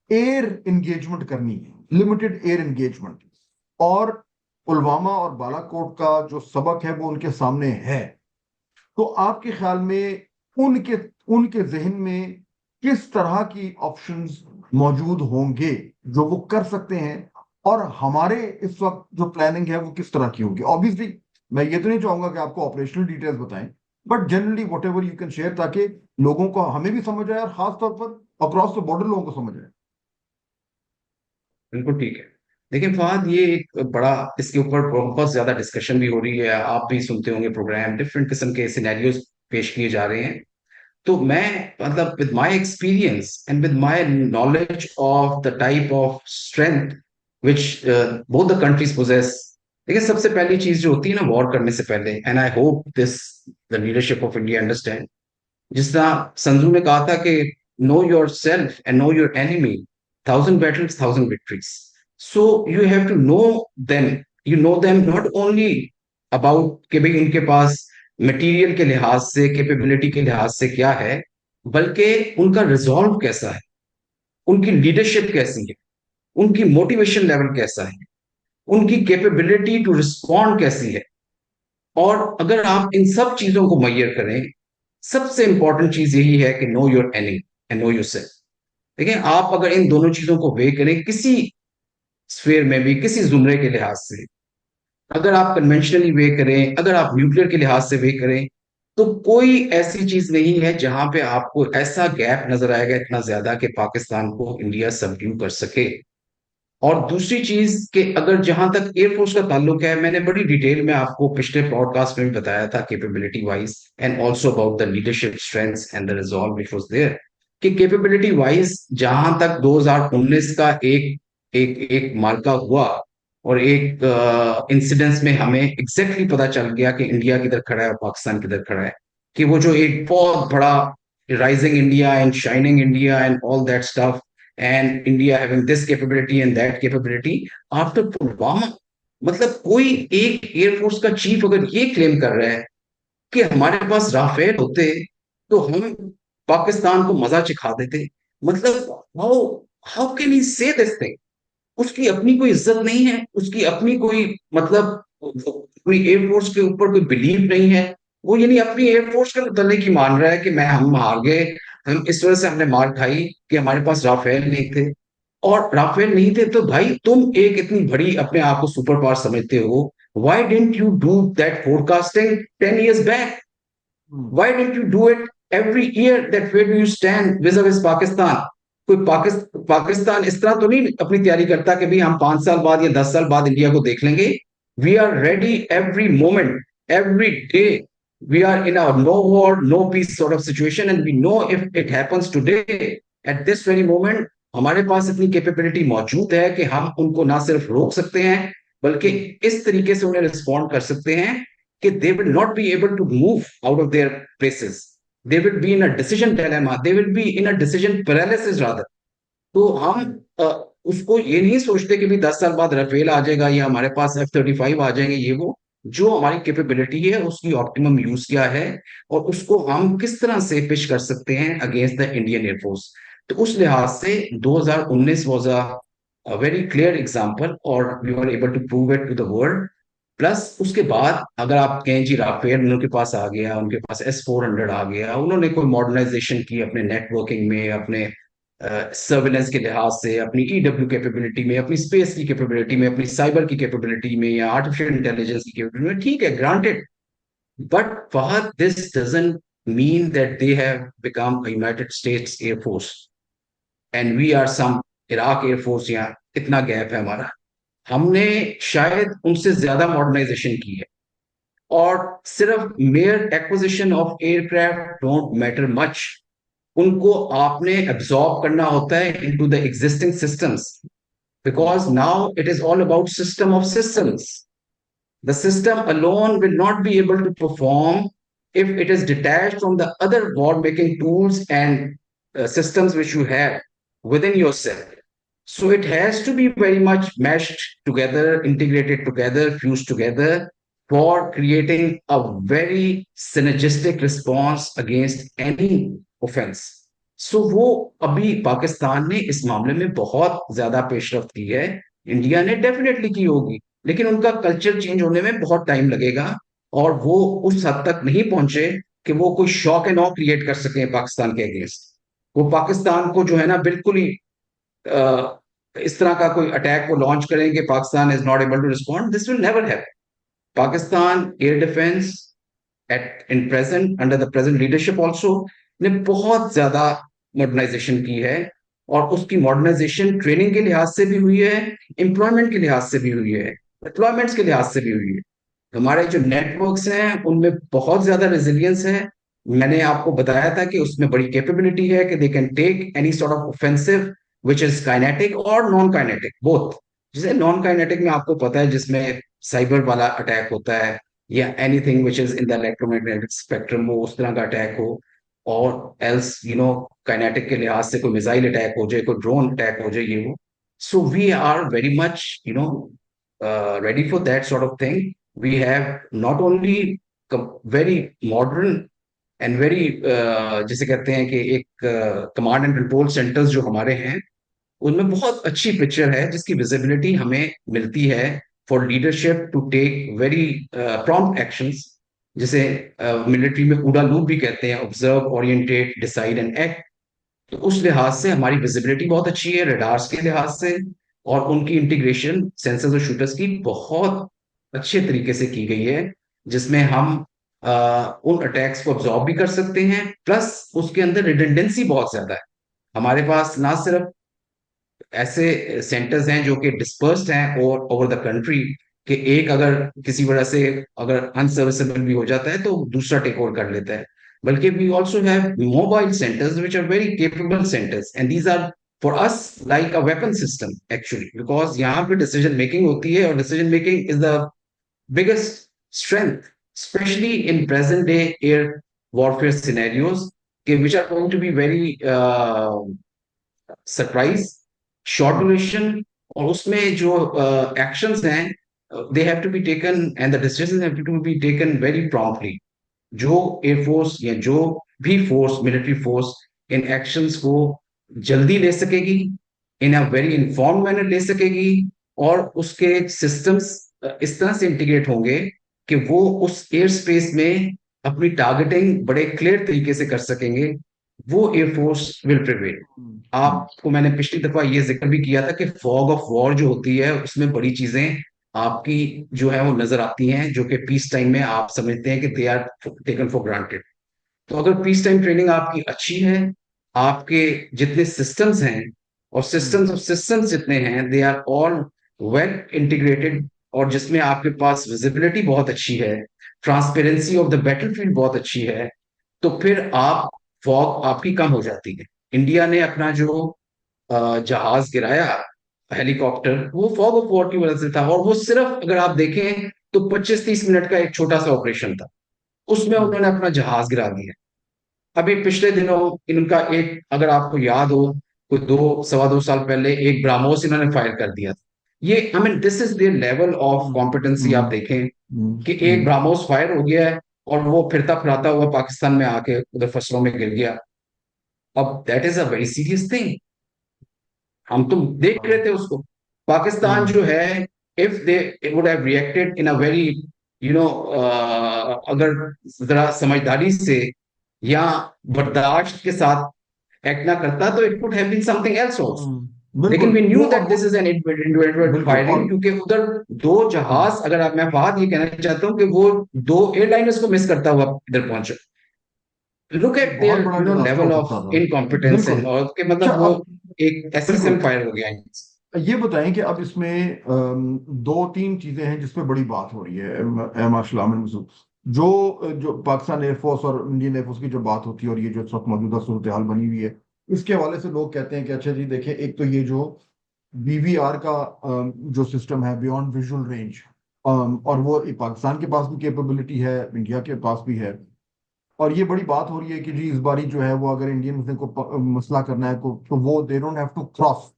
एयर एंगेजमेंट करनी है, लिमिटेड एयर एंगेजमेंट, और पुलवामा और बालाकोट का जो सबक है वो उनके सामने है, तो आपके ख्याल में उनके उनके जहन में किस तरह की ऑप्शंस मौजूद होंगे जो वो कर सकते हैं, और हमारे इस वक्त जो प्लानिंग है वो किस तरह की होगी? ऑब्वियसली मैं ये तो नहीं चाहूंगा कि आपको ऑपरेशनल डिटेल्स बताएं, but generally what ever you can share, ताकि लोगों को, हमें भी समझ आए और खास तौर पर अक्रॉस द बॉर्डर लोगों को समझ आए। बिल्कुल ठीक है। देखिए फहद, ये एक बड़ा, इसके ऊपर बहुत ज्यादा डिस्कशन भी हो रही है, आप भी सुनते होंगे प्रोग्राम, डिफरेंट किस्म के सिनेरियोज पेश किए जा रहे हैं। तो मैं, मतलब with my experience and with my knowledge of the type of strength which both the countries possess, देखिए सबसे पहली चीज जो होती है ना वॉर करने से पहले, and I hope this the leadership of India understand, जिस तरह संजू ने कहा था कि know your self and know your enemy, thousand battles thousand victories. So you have to know them, you know them not only about कि भाई उनके पास material के लिहाज से, कैपेबिलिटी के लिहाज से क्या है, बल्कि उनका रिजॉल्व कैसा है, उनकी लीडरशिप कैसी है, उनकी मोटिवेशन लेवल कैसा है, उनकी कैपेबिलिटी टू रिस्पॉन्ड कैसी है। और अगर आप इन सब चीजों को मैयर करें, सबसे इंपॉर्टेंट चीज यही है कि know your enemy and know your self. देखिए आप अगर इन दोनों चीजों को वे करें किसी स्फेयर में भी, किसी जुमरे के लिहाज से, अगर आप कन्वेंशनली वे करें, अगर आप न्यूक्लियर के लिहाज से वे करें, तो कोई ऐसी चीज नहीं है जहां पे आपको ऐसा गैप नजर आएगा इतना ज्यादा कि पाकिस्तान को इंडिया सबड्यू कर सके। और दूसरी चीज कि अगर जहां तक एयरफोर्स का ताल्लुक है, मैंने बड़ी डिटेल में आपको पिछले पॉडकास्ट में भी बताया था, capability wise and also about the leadership strengths and the resolve which was there, कि कैपेबिलिटी वाइज जहां तक 2019 का एक एक एक मार्का हुआ और एक इंसिडेंस में हमें एग्जैक्टली पता चल गया कि इंडिया किधर खड़ा है और पाकिस्तान किधर खड़ा है, कि वो जो एक बहुत बड़ा rising India and shining India and all that stuff, and India having this capability and that capability after Pulwama, मतलब कोई एक एयरफोर्स का चीफ अगर ये क्लेम कर रहा है कि हमारे पास राफेल होते तो हम पाकिस्तान को मजा चिखा देते, मतलब हाउ हाउ कैन ही से दिस थिंग? उसकी अपनी कोई इज्जत नहीं है, उसकी अपनी कोई, मतलब अपनी एयरफोर्स के ऊपर कोई बिलीव नहीं है। वो यानी अपनी एयरफोर्स के मुतल्लिक ही मान रहा है कि मैं, हम हार गए, हम इस वजह से हमने मार खाई कि हमारे पास राफेल नहीं थे। और राफेल नहीं थे तो भाई तुम एक इतनी बड़ी अपने आप को सुपर पावर समझते हो, why didn't you do that forecasting 10 years back? Hmm. Why didn't you do it every year, that where do you stand vis-a-vis Pakistan? कोई पाकिस्तान इस तरह तो नहीं अपनी तैयारी करता कि भाई हम 5 साल बाद या 10 साल बाद इंडिया को देख लेंगे। We are ready every moment, every day. We are in a no war, no peace sort of situation, and we know if it happens today, at this very moment, हमारे पास इतनी कैपेबिलिटी मौजूद है कि हम उनको ना सिर्फ रोक सकते हैं, बल्कि इस तरीके से उन्हें रिस्पॉन्ड कर सकते हैं कि they will not be able to move out of their places. They will be in a decision dilemma. They will be in a decision paralysis rather. तो हम उसको ये नहीं सोचते कि भी 10 साल बाद राफेल आ जाएगा या हमारे पास F-35 आ जाएंगे, ये वो। जो हमारी कैपेबिलिटी है उसकी ऑप्टिमम यूज क्या है और उसको हम किस तरह से पिच कर सकते हैं अगेंस्ट द इंडियन एयरफोर्स। तो उस लिहाज से 2019 was a very clear example और we were able to prove it to the world. Plus उसके बाद अगर आप कहें जी राफेल उनके पास आ गया, उनके पास S-400 आ गया, उन्होंने कोई मॉडर्नाइजेशन की अपने नेटवर्किंग में, अपने सर्विलेंस के लिहाज से, अपनी ईडब्ल्यू कैपेबिलिटी में, अपनी स्पेस की कैपेबिलिटी में, अपनी साइबर की कैपेबिलिटी में या आर्टिफिशियल इंटेलिजेंस की कैपेबिलिटी में, ठीक है, granted. But Fahad, this doesn't mean that they have become a United States air force and we are some Iraq air force. या इतना गैप है हमारा, हमने शायद उनसे ज्यादा मॉडर्नाइजेशन की है। और सिर्फ mayor acquisition of aircraft don't matter much. उनको आपने एब्जॉर्ब करना होता है into the existing systems, because now it is all about system of systems. The system alone will not be able to perform if it is detached from the other war making tools and systems which you have within yourself. So it has to be very much meshed together, integrated together, fused together for creating a very synergistic response against any offense. सो वो अभी पाकिस्तान ने इस मामले में बहुत ज्यादा पेशरफ्त की है। इंडिया ने डेफिनेटली की होगी, लेकिन उनका कल्चर चेंज होने में बहुत टाइम लगेगा, और वो उस हद तक नहीं पहुंचे कि वो कोई शॉक एंड ऑ क्रिएट कर सके पाकिस्तान के अगेंस्ट। वो पाकिस्तान को जो है ना बिल्कुल ही इस तरह का कोई अटैक वो लॉन्च करेंगे, Pakistan is not able to respond, this will never happen. Pakistan air defence at in present under the present leadership also ने बहुत ज्यादा मॉडर्नाइजेशन की है, और उसकी मॉडर्नाइजेशन ट्रेनिंग के लिहाज से भी हुई है, एम्प्लॉयमेंट के लिहाज से भी हुई है, डिप्लॉयमेंट्स के लिहाज से भी हुई है। हमारे जो नेटवर्क्स हैं उनमें बहुत ज्यादा रेजिलियंस है। मैंने आपको बताया था कि उसमें बड़ी कैपेबिलिटी है कि they can take any sort of offensive which is kinetic और नॉन काइनेटिक बोथ। जैसे नॉन काइनेटिक में आपको पता है जिसमें साइबर वाला अटैक होता है, या anything which is in the electromagnetic spectrum, वो उस तरह का अटैक हो, और एल्स काइनेटिक के लिहाज से कोई मिसाइल अटैक हो जाए, कोई ड्रोन अटैक हो जाए, ये वो। So we are very much ready for that sort of thing. We have not only very modern and very जिसे कहते हैं कि एक कमांड एंड कंट्रोल सेंटर्स जो हमारे हैं उनमें बहुत अच्छी पिक्चर है जिसकी विजिबिलिटी हमें मिलती है for leadership to take very prompt actions, जिसे मिलिट्री में उड़ा लूप भी कहते हैं, observe, orientate, decide and act. तो उस लिहाज से हमारी विजिबिलिटी बहुत अच्छी है रडार्स के लिहाज से, और उनकी इंटीग्रेशन सेंसर्स और शूटर्स की बहुत अच्छे तरीके से की गई है, जिसमें हम उन अटैक्स को ऑब्जॉर्व भी कर सकते हैं, प्लस उसके अंदर रिडंडेंसी बहुत ज्यादा है। हमारे पास ना सिर्फ ऐसे सेंटर्स हैं जो कि डिस्पर्स्ड हैं और ओवर द कंट्री, कि एक अगर किसी वजह से अगर अनसर्विसेबल भी हो जाता है तो दूसरा टेक ओवर कर लेता है, बल्कि we also have mobile centres which are very capable centres, and these are for us like a weapon system actually, because यहाँ पे डिसीजन मेकिंग होती है, और decision making is the biggest strength, especially in present day air warfare scenarios, which are going to be very surprise, short duration, और उसमें जो actions हैं they have to be taken and the decisions have to be taken very promptly. जो air force या जो भी force, military force, इन actions को जल्दी ले सकेगी, in a very informed manner ले सकेगी, और उसके सिस्टम्स इस तरह से इंटीग्रेट होंगे कि वो उस एयर स्पेस में अपनी टारगेटिंग बड़े क्लियर तरीके से कर सकेंगे, वो एयरफोर्स विल प्रिवेल। आपको मैंने पिछली दफा ये जिक्र भी किया था कि फॉग ऑफ वॉर जो होती है उसमें बड़ी चीजें आपकी जो है वो नजर आती हैं, जो कि पीस टाइम में आप समझते हैं कि they are taken for granted. तो अगर पीस टाइम ट्रेनिंग आपकी अच्छी है, आपके जितने सिस्टम्स हैं और सिस्टम्स ऑफ सिस्टम्स जितने हैं, they are all well integrated, और जिसमें आपके पास विजिबिलिटी बहुत अच्छी है, ट्रांसपेरेंसी ऑफ द बैटलफील्ड बहुत अच्छी है, तो फिर आप फॉग आपकी कम हो जाती है। इंडिया ने अपना जो जहाज गिराया, हेलीकॉप्टर, वो फॉग ऑफ वॉर की वजह से था, और वो सिर्फ अगर आप देखें तो 25-30 मिनट का एक छोटा सा ऑपरेशन था, उसमें उन्होंने अपना जहाज गिरा दिया। अभी पिछले दिनों इनका एक, अगर आपको याद हो, कोई 2 सवा 2 साल पहले एक ब्राह्मोस इन्होंने फायर कर दिया था। ये आई mean this is their level of competency. आप देखें कि एक ब्राह्मोस फायर हो गया है और वो फिरता फिराता हुआ पाकिस्तान में आके उधर फसलों में गिर गया। अब that is a very serious thing. हम तो देख रहे थे उसको। पाकिस्तान जो है, if they would have reacted in a very अगर जरा समझदारी से या बर्दाश्त के साथ एक्ट ना करता, तो it could have been something else also. लेकिन we knew that this is an individual firing, क्योंकि उधर दो जहाज, अगर आप, मैं फहद ये कहना चाहता हूँ कि वो दो एयरलाइनर्स को मिस करता हुआ इधर पहुंचे। Look at their level of incompetence, and और के मतलब वो एक एसएसएम फायर हो गया। ये बताएं कि अब इसमें दो तीन चीजें हैं जिसपे बड़ी बात हो रही है मार्शल आमिर मसूद। जो जो पाकिस्तान एयरफोर्स और इंडियन एयरफोर्स की जो बात होती है और ये जो इस वक्त मौजूदा सूरत हाल बनी हुई है, इसके हवाले से लोग कहते हैं कि अच्छा जी देखिए, एक तो ये जो बीवीआर का जो सिस्टम है, बियॉन्ड विजुअल रेंज, और वो पाकिस्तान के पास भी कैपेबिलिटी है, इंडिया के पास भी है। और ये बड़ी बात हो रही है कि जी इस बारी जो है वो अगर इंडियन मुस्लिम को मसला करना है तो वो they don't have to cross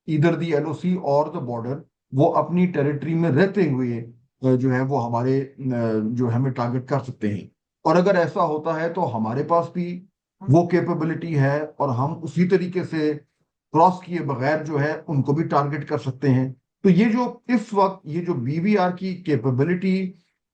इधर दी एलओसी और द बॉर्डर। वो अपनी टेरिटरी में रहते हुए जो है वो हमारे जो हमें टारगेट कर सकते हैं। और अगर ऐसा होता है तो हमारे पास भी वो कैपेबिलिटी है और हम उसी तरीके से क्रॉस किए बगैर जो है उनको भी टारगेट कर सकते हैं। तो ये जो इस वक्त ये जो बीवीआर की कैपेबिलिटी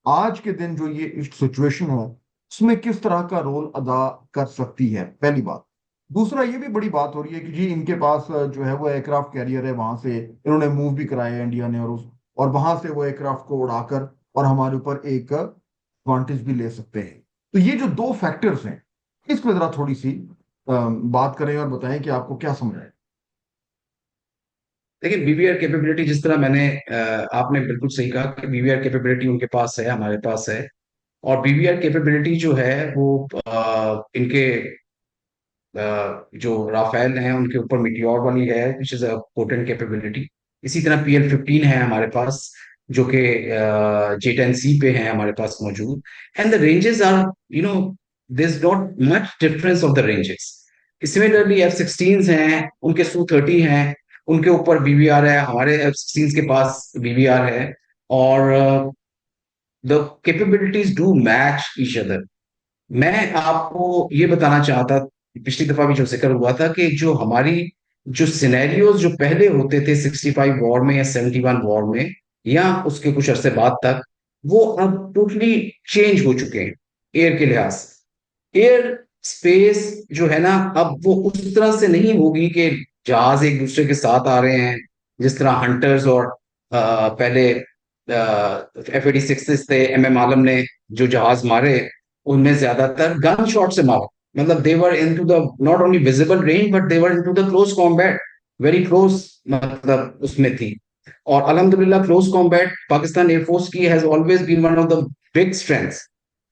आज के दिन जो ये सिचुएशन है उसमें किस तरह का रोल अदा कर सकती है, पहली बात। दूसरा ये भी बड़ी बात हो रही है कि जी इनके पास जो है वो एयरक्राफ्ट कैरियर है, वहां से इन्होंने मूव भी कराया है इंडिया ने, और वहां से वो एयरक्राफ्ट को उड़ाकर और हमारे ऊपर एक एडवांटेज भी ले सकते हैं। तो ये जो दो फैक्टर्स हैं, इस पर जरा थोड़ी सी बात करें और बताएं कि आपको क्या समझ आए। देखिए, बीवीआर कैपेबिलिटी जिस तरह मैंने आपने बिल्कुल सही कहा कि बीवीआर कैपेबिलिटी उनके पास है, हमारे पास है। और बीवीआर कैपेबिलिटी जो है वो इनके जो राफेल हैं उनके ऊपर मीटियोर वाली है, विच इज अ पोटेंट कैपेबिलिटी। इसी तरह PL-15 है हमारे पास, जो कि J-10C पे है हमारे पास मौजूद। And the ranges are, you know, there is not much difference of the ranges. Similarly F-16 हैं, उनके Su-30 हैं, उनके ऊपर बीवीआर है, हमारे F-16 के पास बीवीआर है। और the capabilities do match each other. मैं आपको ये बताना चाहता, पिछली दफा भी जो जिक्र हुआ था, कि जो हमारी जो सिनेरियोज जो पहले होते थे 65 वॉर में या 71 वॉर में या उसके कुछ अरसे बाद तक, वो अब टोटली चेंज हो चुके हैं एयर के लिहाज से। एयर स्पेस जो है ना, अब वो उस तरह से नहीं होगी कि जहाज एक दूसरे के साथ आ रहे हैं, जिस तरह हंटर्स और पहले F-86 थे, MM आलम ने जो जहाज मारे, उनमें ज्यादातर गन शॉट से मारा। मतलब they were into the not only visible range, but they were into the close combat, very close, मतलब उसमें थी। और अल्हम्दुलिल्लाह क्लोज कॉम्बैट पाकिस्तान एयरफोर्स की has always been one of the big strengths.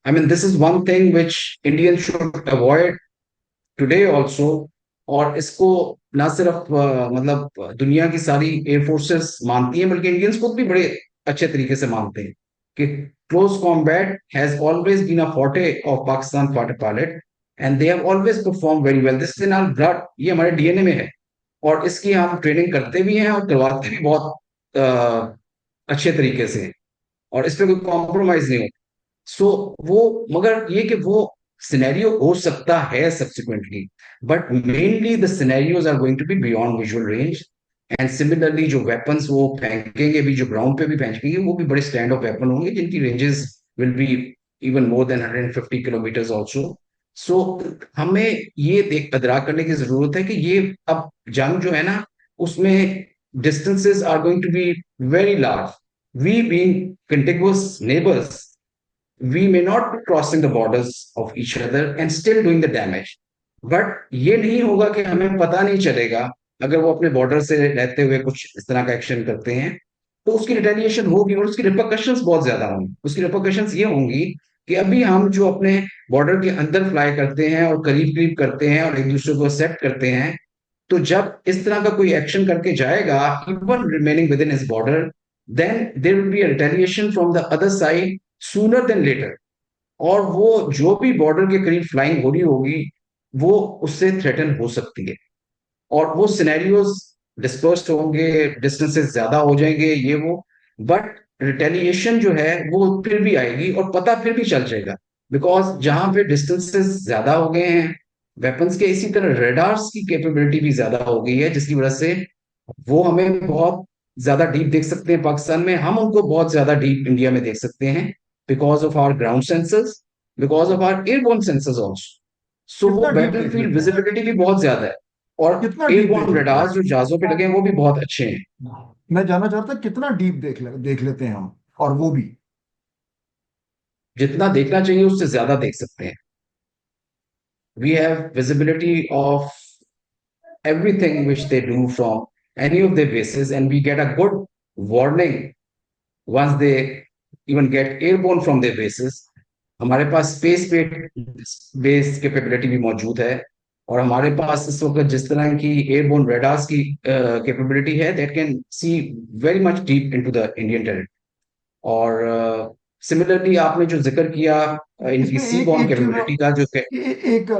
I mean this is one thing which Indian should avoid today also. और इसको ना सिर्फ मतलब दुनिया की सारी एयरफोर्सेस मानती हैं, बल्कि इंडियंस खुद भी बड़े अच्छे तरीके से मानते हैं कि close combat has always been a forte of Pakistan fighter pilot, and they have always perform very well. This in our blood, ये हमारे डीएनए में है। और इसकी हम ट्रेनिंग करते भी हैं और करवाते भी बहुत अच्छे तरीके से। और इस पर कोई कॉम्प्रोमाइज नहीं होता। सो वो, मगर ये कि वो सिनेरियो हो सकता है subsequently, but mainly the scenarios are going to be beyond visual range. And similarly जो वेपन्स वो फेंकेंगे भी, जो ग्राउंड पे भी फेंकेंगे, वो भी बड़े स्टैंड ऑफ वेपन होंगे जिनकी ranges will be even more than 150 kilometre also. So हमें ये देख अदरा करने की जरूरत है कि ये अब जंग जो है ना, उसमें distances are going to be very large. We being contiguous neighbors, we may not be crossing the borders of each other and still doing the damage. But ये नहीं होगा कि हमें पता नहीं चलेगा अगर वो अपने बॉर्डर से रहते हुए कुछ इस तरह का एक्शन करते हैं, तो उसकी रिटेलिएशन होगी और उसकी रिपरकशंस बहुत ज्यादा होंगी। उसकी रिपरकशंस ये होंगी कि अभी हम जो अपने बॉर्डर के अंदर फ्लाई करते हैं और करीब करीब करते हैं और एक दूसरे को एक्सेप्ट करते हैं, तो जब इस तरह का कोई एक्शन करके जाएगा, even remaining within his border, then there will be a retaliation from the other side sooner than later. और वो जो भी बॉर्डर के करीब फ्लाइंग हो रही होगी, वो उससे थ्रेटन हो सकती है। और वो सिनेरियोज डिस्पर्स्ड होंगे, डिस्टेंसेस ज्यादा हो जाएंगे, ये वो। बट रिटेलिएशन जो है वो फिर भी आएगी और पता फिर भी चल जाएगा, बिकॉज जहां पे डिस्टेंसेस ज्यादा हो गए हैं वेपन्स के, इसी तरह रेडार्स की कैपेबिलिटी भी ज्यादा हो गई है, जिसकी वजह से वो हमें बहुत ज्यादा डीप देख सकते हैं पाकिस्तान में, हम उनको बहुत ज्यादा डीप इंडिया में देख सकते हैं, because of our ground sensors, because of our airborne sensors also. So वो कितना डीप देख बैटलफील्ड लेते हैं? विजिबिलिटी भी बहुत ज्यादा है। और कितना डीप देख एयरबोर्न लेते रडार्स हैं? जो जहाजों पे लगे हैं वो भी बहुत अच्छे हैं। मैं जानना चाहता कितना डीप देख लेते हैं हम, और वो भी। जितना देखना चाहिए उससे ज्यादा देख सकते हैं। We have visibility of everything which they do from any of their bases, and we get a good warning once they even get airborne from their bases. हमारे पास स्पेस बेस्ड कैपेबिलिटी भी मौजूद है, और हमारे पास इस वक्त जिस तरह की एयरबोर्न रेडार्स की कैपेबिलिटी है that can see very much deep into the Indian territory. और सिमिलरली आपने जो जिक्र किया इनकी इसमें सी एक बॉर्न एक चीज मैं कैपेबिलिटी का जो एक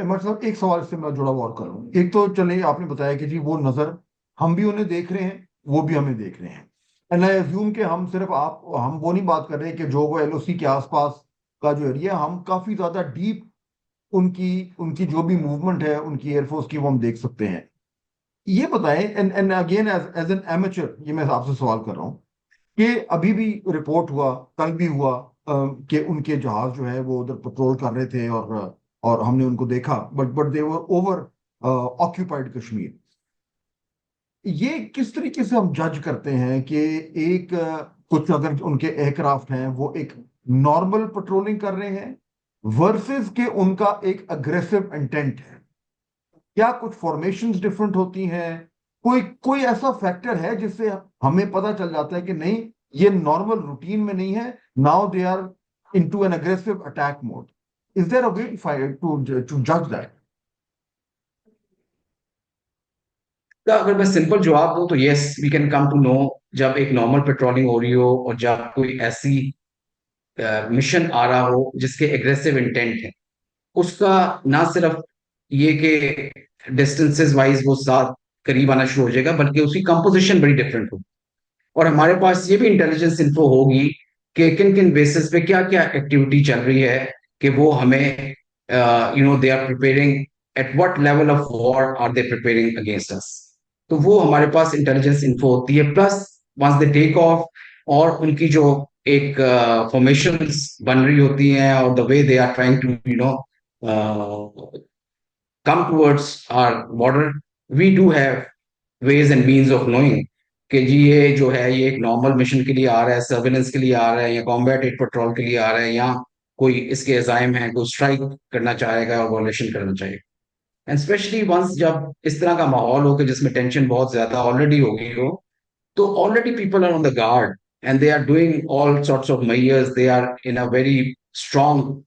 मतलब एक सवाल से मैं जुड़ा हुआ और करूँ। एक तो चलिए आपने बताया कि जी वो नजर हम भी उन्हें देख रहे हैं, वो भी हमें देख रहे हैं। एंड आई अज्यूम कि हम सिर्फ आप हम वो नहीं बात कर रहे हैं कि जो वो एलओसी के आसपास का जो एरिया, हम काफी ज्यादा डीप उनकी उनकी जो भी मूवमेंट है उनकी एयरफोर्स की वो हम देख सकते हैं। ये बताएं, and again as as an amateur ये मैं आपसे सवाल कर रहा हूँ कि अभी भी रिपोर्ट हुआ, कल भी हुआ कि उनके जहाज जो है वो उधर पेट्रोल कर रहे थे, और हमने उनको देखा, but they were over occupied Kashmir. ये किस तरीके से हम जज करते हैं कि एक कुछ अगर उनके एयरक्राफ्ट हैं वो एक नॉर्मल पेट्रोलिंग कर रहे हैं वर्सेस के उनका एक अग्रेसिव इंटेंट है? क्या कुछ फॉर्मेशंस डिफरेंट होती हैं? कोई कोई ऐसा फैक्टर है जिससे हमें पता चल जाता है कि नहीं, ये नॉर्मल रूटीन में नहीं है, now they are into an aggressive attack mode? Is there a way to जज दैट? का अगर मैं सिंपल जवाब दूं तो yes we can come to know, जब एक नॉर्मल पेट्रोलिंग हो रही हो और जब कोई ऐसी मिशन आ रहा हो जिसके एग्रेसिव इंटेंट है, उसका ना सिर्फ ये कि डिस्टेंसेस वाइज वो साथ करीब आना शुरू हो जाएगा, बल्कि उसकी कंपोजिशन बड़ी डिफरेंट होगी। और हमारे पास ये भी इंटेलिजेंस इन्फो होगी कि किन किन बेसिस पे क्या क्या एक्टिविटी चल रही है, कि वो हमें they are preparing, at what level of war are they preparing against us. तो वो हमारे पास इंटेलिजेंस इन्फो होती है, plus once they take off और उनकी जो एक फॉर्मेशंस बन रही होती हैं और the way they are trying to come towards our border, we do have ways and means of knowing कि जी ये जो है ये एक नॉर्मल मिशन के लिए आ रहा है, सर्वेलेंस के लिए आ रहा है, या कॉम्बैट एयर पेट्रोल के लिए आ रहा है, या कोई इसके अजाइम है, कोई स्ट्राइक करना चाहेगा और वॉलेशन करना चाहेगा। एंड स्पेशली वंस जब इस तरह का माहौल हो कि जिसमें टेंशन बहुत ज्यादा ऑलरेडी हो गई हो, तो already people are on the guard and they are doing all sorts of measures. They are in a very strong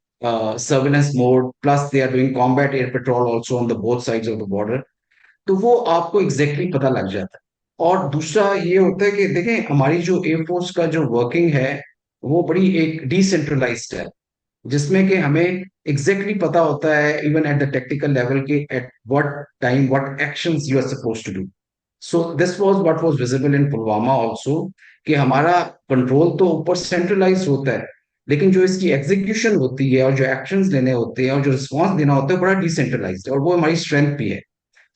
surveillance mode. Plus, they are doing combat air patrol also on the both sides of the border. तो वो आपको exactly पता लग जाता है। और दूसरा ये होता है कि देखें हमारी जो एयरफोर्स का जो वर्किंग है वो बड़ी एक डिसेंट्रलाइज्ड है, जिसमें कि हमें एग्जैक्टली पता होता है even at the technical level के at what time what actions you are suppose to do. So this was what was visible in Pulwama also, कि हमारा कंट्रोल तो ऊपर सेंट्रलाइज होता है, लेकिन जो इसकी एग्जीक्यूशन होती है और जो एक्शंस लेने होते हैं और जो रिस्पॉन्स देना होता है बड़ा डिसेंट्रलाइज्ड है, और वो हमारी स्ट्रेंथ भी है।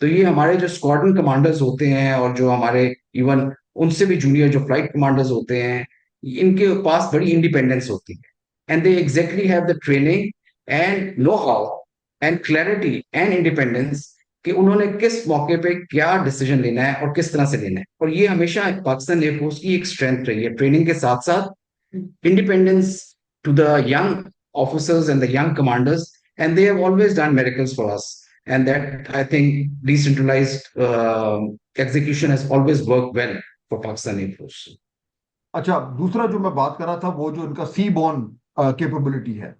तो ये हमारे जो स्क्वाड्रन कमांडर्स होते हैं और जो हमारे इवन उनसे भी जूनियर जो फ्लाइट कमांडर्स होते हैं, इनके पास बड़ी इंडिपेंडेंस होती है, and they exactly have the training and know how and clarity and independence कि उन्होंने किस मौके पे क्या डिसीजन लेना है और किस तरह से लेना है। और ये हमेशा पाकिस्तान एयरफोर्स की एक स्ट्रेंथ रही है, ट्रेनिंग के साथ साथ independence to the young officers and the young commanders, and they have always done miracles for us, and that I think decentralized execution has always worked well for Pakistan Air Force. अच्छा, दूसरा जो मैं बात कर रहा था वो जो इनका सी बॉर्न कैपेबिलिटी है,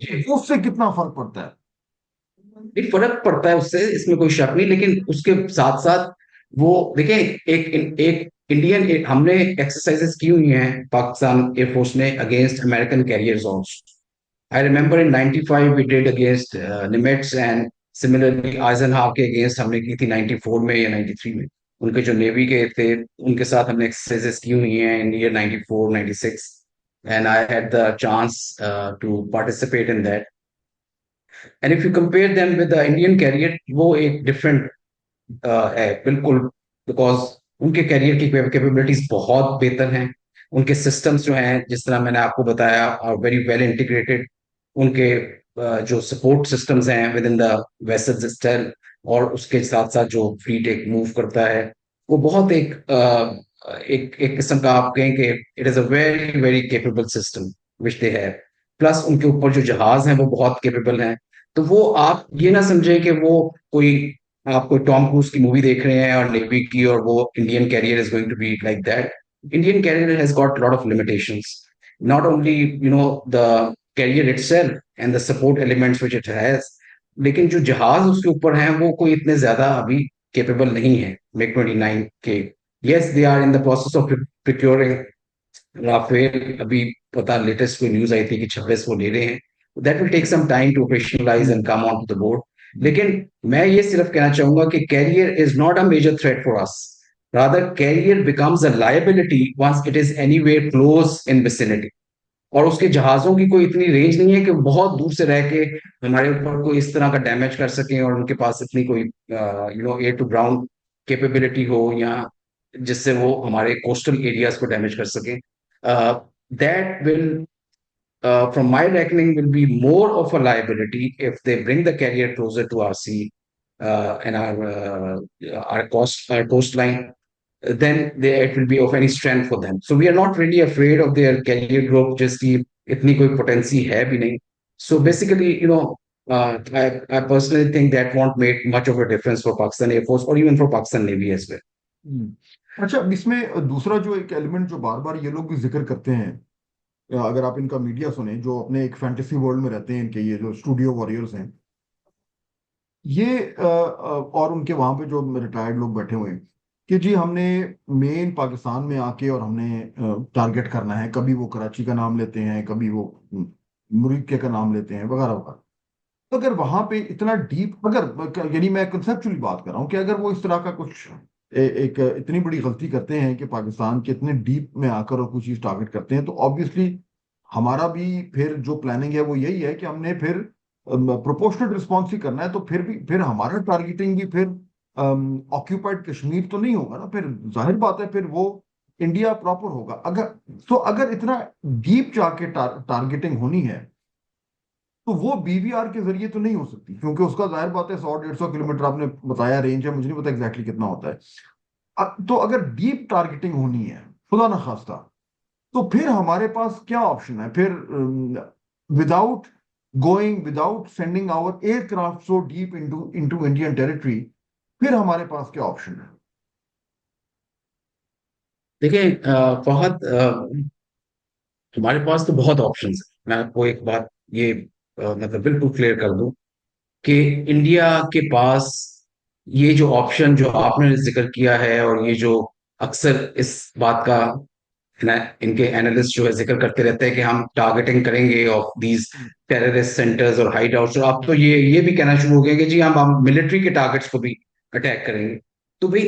जी, उससे कितना फर्क पड़ता है? एक फर्क पड़ता है उससे, इसमें कोई शक नहीं, लेकिन उसके साथ साथ वो देखें एक इंडियन हमने एक्सरसाइजेस की हुई हैं पाकिस्तान एयरफोर्स ने against American carriers also. I remember in 95 we did against Nimitz, and similarly Eisenhower के अगेंस्ट हमने की थी 94 में या 93 में। उनके जो नेवी के थे उनके साथ हमने एक्सरसाइजेस की हुई हैं in year 94 96, and I had the chance to participate in that. And if you compare them with the Indian carrier, वो एक डिफरेंट है बिल्कुल, बिकॉज उनके कैरियर की कैपेबिलिटीज बहुत बेहतर हैं। उनके सिस्टम्स जो हैं जिस तरह मैंने आपको बताया आर वेरी वेल इंटीग्रेटेड। उनके जो सपोर्ट सिस्टम्स हैं with in the vessels style, और उसके साथ साथ जो फ्लीट एक मूव करता है वो बहुत एक किस्म का आप कहें कि it is a very very capable system which they have. Plus उनके ऊपर जो जहाज हैं वो बहुत केपेबल हैं। तो वो आप ये ना समझे कि वो कोई आप कोई टॉम क्रूज की मूवी देख रहे हैं और नेवी की, और वो Indian carrier is going to be like that. Indian carrier has got lot of limitations, not only the carrier itself and the support elements which it has. लेकिन जो जहाज उसके ऊपर हैं वो कोई इतने ज्यादा अभी केपेबल नहीं है मिग 29 के। Yes, they are in the process of procuring Rafale. अभी पता लेटेस्ट कोई न्यूज आई थी कि 26 वो ले रहे हैं। That will take some time to operationalise and come on to the board. लेकिन मैं ये सिर्फ कहना चाहूंगा कि carrier is not a major threat for us, rather carrier becomes a liability once it is anywhere close in vicinity. और उसके जहाजों की कोई इतनी रेंज नहीं है कि बहुत दूर से रह के हमारे ऊपर कोई इस तरह का डैमेज कर सके, और उनके पास इतनी कोई एयर टू ग्राउंड कैपेबिलिटी हो या जिससे वो हमारे कोस्टल एरियाज को डैमेज कर सके। That will from my reckoning will be more of a liability if they bring the carrier closer to our sea and our coastline. Then it will be of any strength for them. So we are not really afraid of their career growth, just की इतनी कोई potency है भी नहीं. So basically, I personally think that won't make much of a difference for Pakistan Air Force or even for Pakistan Navy as well. अच्छा, इसमें दूसरा जो एक एलिमेंट जो बार बार ये लोग भी जिक्र करते हैं, अगर आप इनका मीडिया सुने, जो अपने एक फैंटेसी वर्ल्ड में रहते हैं, इनके ये जो स्टूडियो वॉरियर्स हैं, ये और उनके वहां पे जो रिटायर्ड लोग बैठे हुए हैं, कि जी हमने मेन पाकिस्तान में आके और हमने टारगेट करना है। कभी वो कराची का नाम लेते हैं, कभी वो मुरीके का नाम लेते हैं, वगैरह वगैरह। तो अगर वहां पे इतना डीप, अगर यानी मैं कंसेप्चुअली बात कर रहा हूँ कि अगर वो इस तरह का कुछ एक इतनी बड़ी गलती करते हैं कि पाकिस्तान के इतने डीप में आकर और कुछ चीज टारगेट करते हैं, तो ऑब्वियसली हमारा भी फिर जो प्लानिंग है वो यही है कि हमने फिर प्रोपोर्शनल रिस्पॉन्स ही करना है। तो फिर हमारा टारगेटिंग भी फिर ऑक्यूपाइड कश्मीर तो नहीं होगा ना, फिर जाहिर बात है फिर वो इंडिया प्रॉपर होगा। अगर इतना डीप जाके टारगेटिंग होनी है, तो वो बीवीआर के जरिए तो नहीं हो सकती, क्योंकि उसका जाहिर बात है 100-150 किलोमीटर आपने बताया रेंज है, मुझे नहीं पता एग्जैक्टली कितना होता है। तो अगर डीप टारगेटिंग होनी है, खुदा ना खास्ता, तो फिर हमारे पास क्या ऑप्शन है फिर? Without sending our aircraft so deep into into Indian territory, फिर हमारे पास क्या ऑप्शन है? देखिए फहद, हमारे पास तो बहुत ऑप्शंस है। मैं आपको एक बात ये मतलब बिल्कुल क्लियर कर दूं कि इंडिया के पास ये जो ऑप्शन जो आपने जिक्र किया है, और ये जो अक्सर इस बात का इनके एनालिस्ट जो है जिक्र करते रहते हैं कि हम टारगेटिंग करेंगे ऑफ दीज टेररिस्ट सेंटर्स और हाइड आउट्स, और आप तो ये भी कहना शुरू हो गए कि जी हम मिलिट्री के टारगेट्स को भी अटैक करेंगे। तो भाई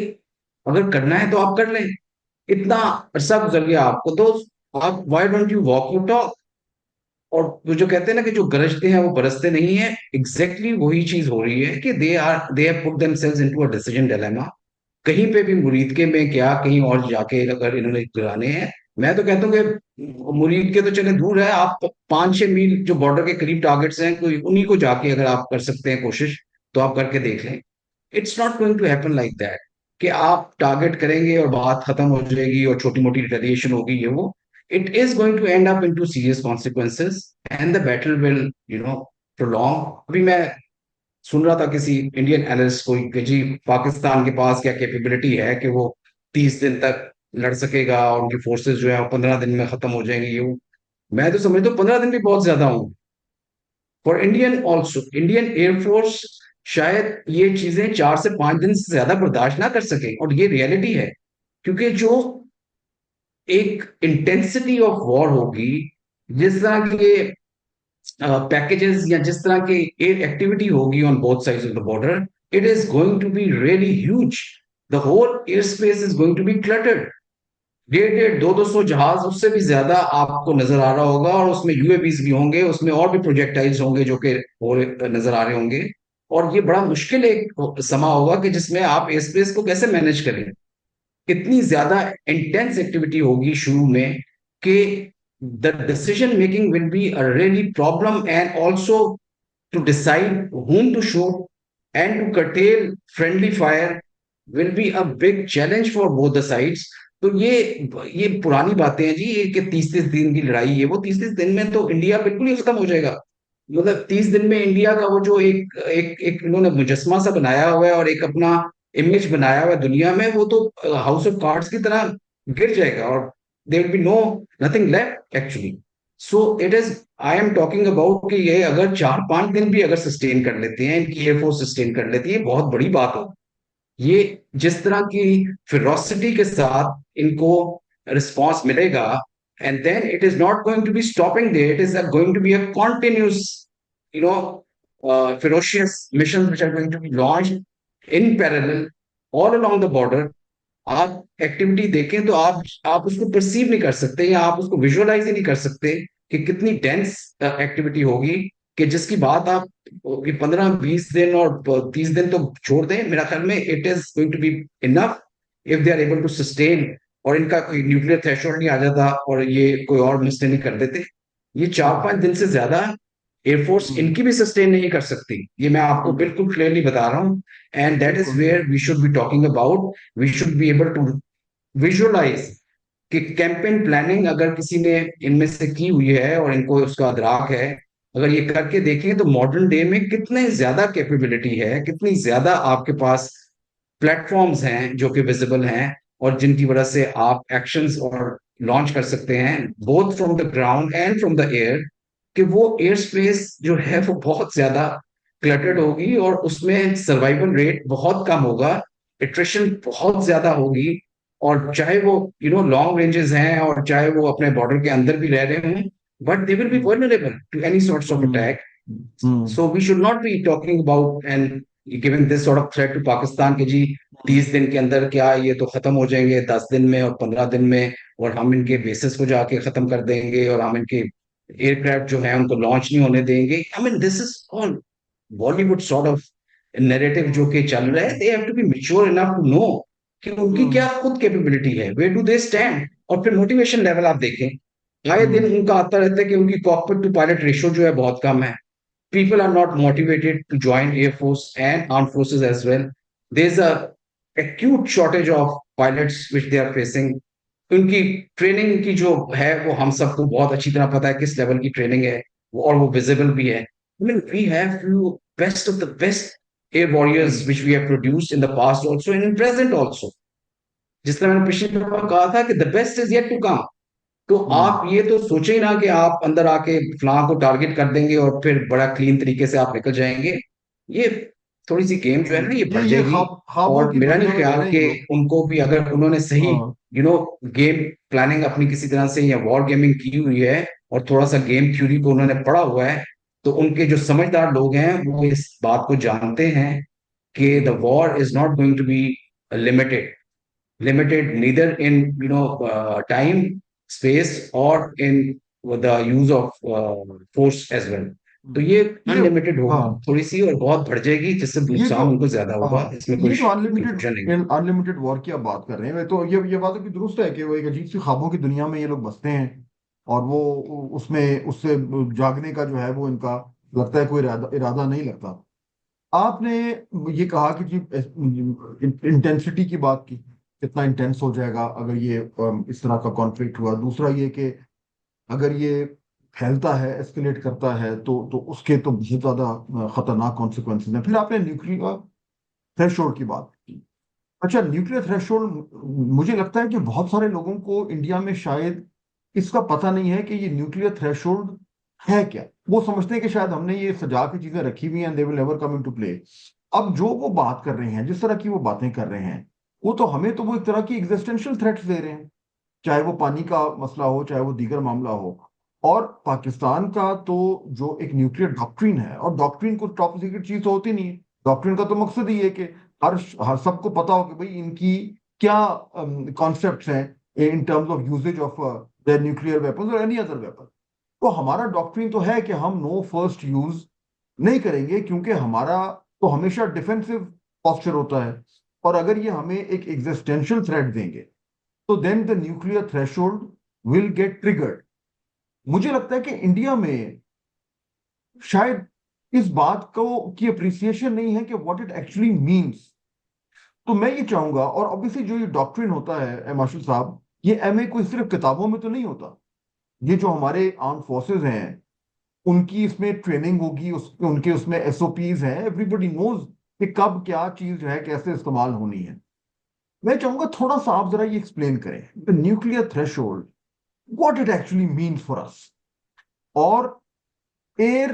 अगर करना है तो आप कर लें, इतना अरसा गुजर गया आपको तो आप why don't you walk you talk. और वो जो कहते हैं ना कि जो गरजते हैं वो बरसते नहीं है, एग्जैक्टली वही चीज हो रही है कि they have put themselves into a decision dilemma. कहीं पे भी मुरीद के में क्या, कहीं और जाके अगर इन्होंने गिराने हैं, मैं तो कहता हूँ कि मुरीद के तो चले दूर है, आप 5-6 मील जो बॉर्डर के करीब टारगेट्स हैं कोई उन्हीं को जाके अगर आप कर सकते हैं कोशिश, तो आप करके देख लें। It's not going to happen like that कि आप टारगेट करेंगे और बात खत्म हो जाएगी और छोटी मोटी रिटेलिएशन होगी ये वो। It is going to end up into serious consequences and the battle will prolong. अभी मैं सुन रहा था किसी इंडियन एनालिस्ट को कि जी पाकिस्तान के पास क्या कैपेबिलिटी है कि वो 30 दिन तक लड़ सकेगा और उनकी फोर्सेस जो है वो 15 दिन में खत्म हो जाएंगी ये वो। मैं तो समझता हूँ 15 दिन भी बहुत ज्यादा हूँ for Indian also. Indian air force शायद ये चीजें 4 से 5 दिन से ज्यादा बर्दाश्त ना कर सके, और ये रियलिटी है। क्योंकि जो एक इंटेंसिटी ऑफ वॉर होगी, जिस तरह के पैकेजेस या जिस तरह की एयर एक्टिविटी होगी on both sides of the border, it is going to be really huge. The whole air space is going to be cluttered. 150-200 जहाज उससे भी ज्यादा आपको नजर आ रहा होगा, और उसमें यूएवीज भी होंगे, उसमें और भी प्रोजेक्टाइल्स होंगे जो कि नजर आ रहे होंगे। और ये बड़ा मुश्किल एक समा होगा कि जिसमें आप एयर स्पेस को कैसे मैनेज करें। इतनी ज्यादा इंटेंस एक्टिविटी होगी शुरू में कि the decision making will be a really problem, and also to decide whom to shoot and to curtail friendly fire will be a big challenge for both the sides. तो ये पुरानी बातें हैं जी, ये कि 30-30 दिन की लड़ाई है, वो 30-30 दिन में तो इंडिया बिल्कुल ही खत्म हो जाएगा। मतलब 30 दिन में इंडिया का वो जो एक एक एक इन्होंने मुजस्मा सा बनाया हुआ है और एक अपना इमेज बनाया हुआ है दुनिया में, वो तो हाउस ऑफ कार्ड्स की तरह गिर जाएगा, और there will be no nothing left actually. So it is, I am talking about कि ये अगर 4-5 दिन भी अगर सस्टेन कर लेते हैं, इनकी एयरफोर्स सस्टेन कर लेती है, ये बहुत बड़ी बात हो। ये जिस तरह की फिरोसिटी के साथ इनको रिस्पॉन्स मिलेगा, and then it is not going to be stopping there, it is going to be a continuous, you know, ferocious missions which are going to be launched in parallel all along the border. आप activity देखें तो आप उसको perceive नहीं कर सकते, या आप उसको विजुअलाइज ही नहीं कर सकते कि कितनी डेंस एक्टिविटी होगी, कि जिसकी बात आप कि 15-20 दिन और 30 दिन तो छोड़ दें, मेरा ख्याल में it is going to be enough if they are able to sustain, और इनका कोई न्यूक्लियर थ्रेशोल्ड नहीं आ जाता और ये कोई और मिस्टेक नहीं कर देते। ये चार हाँ। पांच दिन से ज्यादा एयरफोर्स हम्म, इनकी भी सस्टेन नहीं कर सकती, ये मैं आपको बिल्कुल बिल्कुल क्लियरली बता रहा हूँ। एंड दैट इज बिल्कुल। Where we should be talking about, we should be able to visualise कि कैंपेन प्लानिंग अगर किसी ने इनमें से की हुई है और इनको उसका अदराक है, अगर ये करके देखें तो मॉडर्न डे में कितने ज्यादा कैपेबिलिटी है, कितनी ज्यादा आपके पास प्लेटफॉर्म्स हैं जो कि विजिबल हैं, और जिनकी वजह से आप एक्शंस और लॉन्च कर सकते हैं both from the ground and from the air, कि वो एयर स्पेस जो है वो बहुत ज्यादा क्लटर्ड होगी और उसमें सर्वाइवल रेट बहुत कम होगा, एट्रिशन बहुत ज्यादा होगी। और चाहे वो लॉन्ग रेंजेस हैं और चाहे वो अपने बॉर्डर के अंदर भी रह रहे हों, but they will be hmm, vulnerable to any sorts of hmm, attack. Hmm, So we should not be talking about and giving this sort of threat to Pakistan कि जी 30 दिन के अंदर क्या ये तो खत्म हो जाएंगे, 10 दिन में और 15 दिन में, और हम इनके बेसिस को जाके खत्म कर देंगे और हम इनके एयरक्राफ्ट जो है उनको लॉन्च नहीं होने देंगे। I mean this is all Bollywood sort of narrative जो कि चल रहा है। They have to be mature enough to know कि उनकी हम्म, क्या खुद कैपेबिलिटी है, वेयर डू दे स्टैंड। और फिर मोटिवेशन लेवल आप देखें, आए दिन हम्म, उनका आता रहता है कि उनकी कॉकपिट टू पायलट रेशियो जो है बहुत कम है। People are not motivated to join Air Force and armed forces as well. There's a acute shortage of pilots which they are facing. उनकी ट्रेनिंग की जो है वो हम सबको बहुत अच्छी तरह पता है किस लेवल की ट्रेनिंग है और वो विजिबल भी है। I mean, we have few best of the best air warriors hmm, which we have produced in the past also and in present also. जिस तरह मैंने पिछली दफा कहा था कि the best is yet to come. तो हम्म, आप ये तो सोचे ही ना कि आप अंदर आके फलां को टारगेट कर देंगे और फिर बड़ा क्लीन तरीके से आप निकल जाएंगे। ये थोड़ी सी गेम जो है ना ये बढ़ ये जाएगी। ख्वाबों और की मेरा दुनिया नहीं में रह ख्याल रहे हैं कि ये लोग। उनको भी अगर उन्होंने सही हाँ। गेम प्लानिंग अपनी किसी तरह से या वॉर गेमिंग की हुई है और थोड़ा सा गेम थ्योरी को उन्होंने पढ़ा हुआ है, तो उनके जो समझदार लोग हैं वो इस बात को जानते हैं कि the war is not going to be limited, limited neither in time, space, or in the use of force as well. तो हम्म। ये ये अनलिमिटेड होगी हाँ। थोड़ी सी और बहुत बढ़ जाएगी, जिससे ये जो नुकसान उनको ज्यादा होगा, हाँ, इसमें कोई ये जो अनलिमिटेड कंफ्यूजन नहीं। अनलिमिटेड वॉर की आप बात कर रहे हैं, तो ये बात की दुरुस्त है कि वो एक अजीब सी ख्वाबों की दुनिया में ये लोग बसते हैं। और वो उसमें उससे जागने का जो है वो इनका लगता है कोई इरादा इरादा नहीं लगता। आपने ये कहा कि जी इंटेंसिटी की बात की, कितना इंटेंस हो जाएगा अगर ये इस तरह का कॉन्फ्लिक्ट हुआ। दूसरा ये कि अगर ये फैलता है, एस्केलेट करता है, तो उसके तो बहुत ज्यादा खतरनाक कॉन्सिक्वेंसेस हैं। फिर आपने न्यूक्लियर थ्रेशोल्ड की बात की। अच्छा, न्यूक्लियर थ्रेशोल्ड, मुझे लगता है कि बहुत सारे लोगों को इंडिया में शायद इसका पता नहीं है कि ये न्यूक्लियर थ्रेशोल्ड है क्या। वो समझते हैं कि शायद हमने ये सजा के चीजें रखी हुई हैं, they will never come into play. अब जो वो बात कर रहे हैं, जिस तरह की वो बातें कर रहे हैं, वो तो हमें तो वो एक तरह की एग्जिस्टेंशियल थ्रेट्स दे रहे हैं, चाहे वो पानी का मसला हो, चाहे वो दीगर मामला हो। और पाकिस्तान का तो जो एक न्यूक्लियर डॉक्ट्रिन है, और डॉक्ट्रिन को टॉप सीक्रेट चीज तो होती नहीं है। डॉक्ट्रिन का तो मकसद ही है कि हर हर सबको पता हो कि भाई इनकी क्या कॉन्सेप्ट्स हैं in terms of uses of their nuclear weapons और एनी अदर वेपन। तो हमारा डॉक्ट्रिन तो है कि हम नो फर्स्ट यूज नहीं करेंगे, क्योंकि हमारा तो हमेशा डिफेंसिव पॉस्चर होता है। और अगर ये हमें एक एग्जिस्टेंशियल थ्रेट देंगे, तो then the nuclear threshold will get triggered. मुझे लगता है कि इंडिया में शायद इस बात को की अप्रिसिएशन नहीं है कि व्हाट इट एक्चुअली मींस। तो मैं ये चाहूंगा, और ऑब्वियसली जो ये डॉक्ट्रिन होता है मार्शल साहब, ये एमए कोई सिर्फ किताबों में तो नहीं होता। ये जो हमारे आर्म फोर्सेस हैं, उनकी इसमें ट्रेनिंग होगी, उनके उसमें एसओपीज हैं, एवरीबडी नोज कि कब क्या चीज जो है कैसे इस्तेमाल होनी है। मैं चाहूंगा थोड़ा सा आप जरा ये एक्सप्लेन करें the nuclear threshold, what it actually means for us. और एयर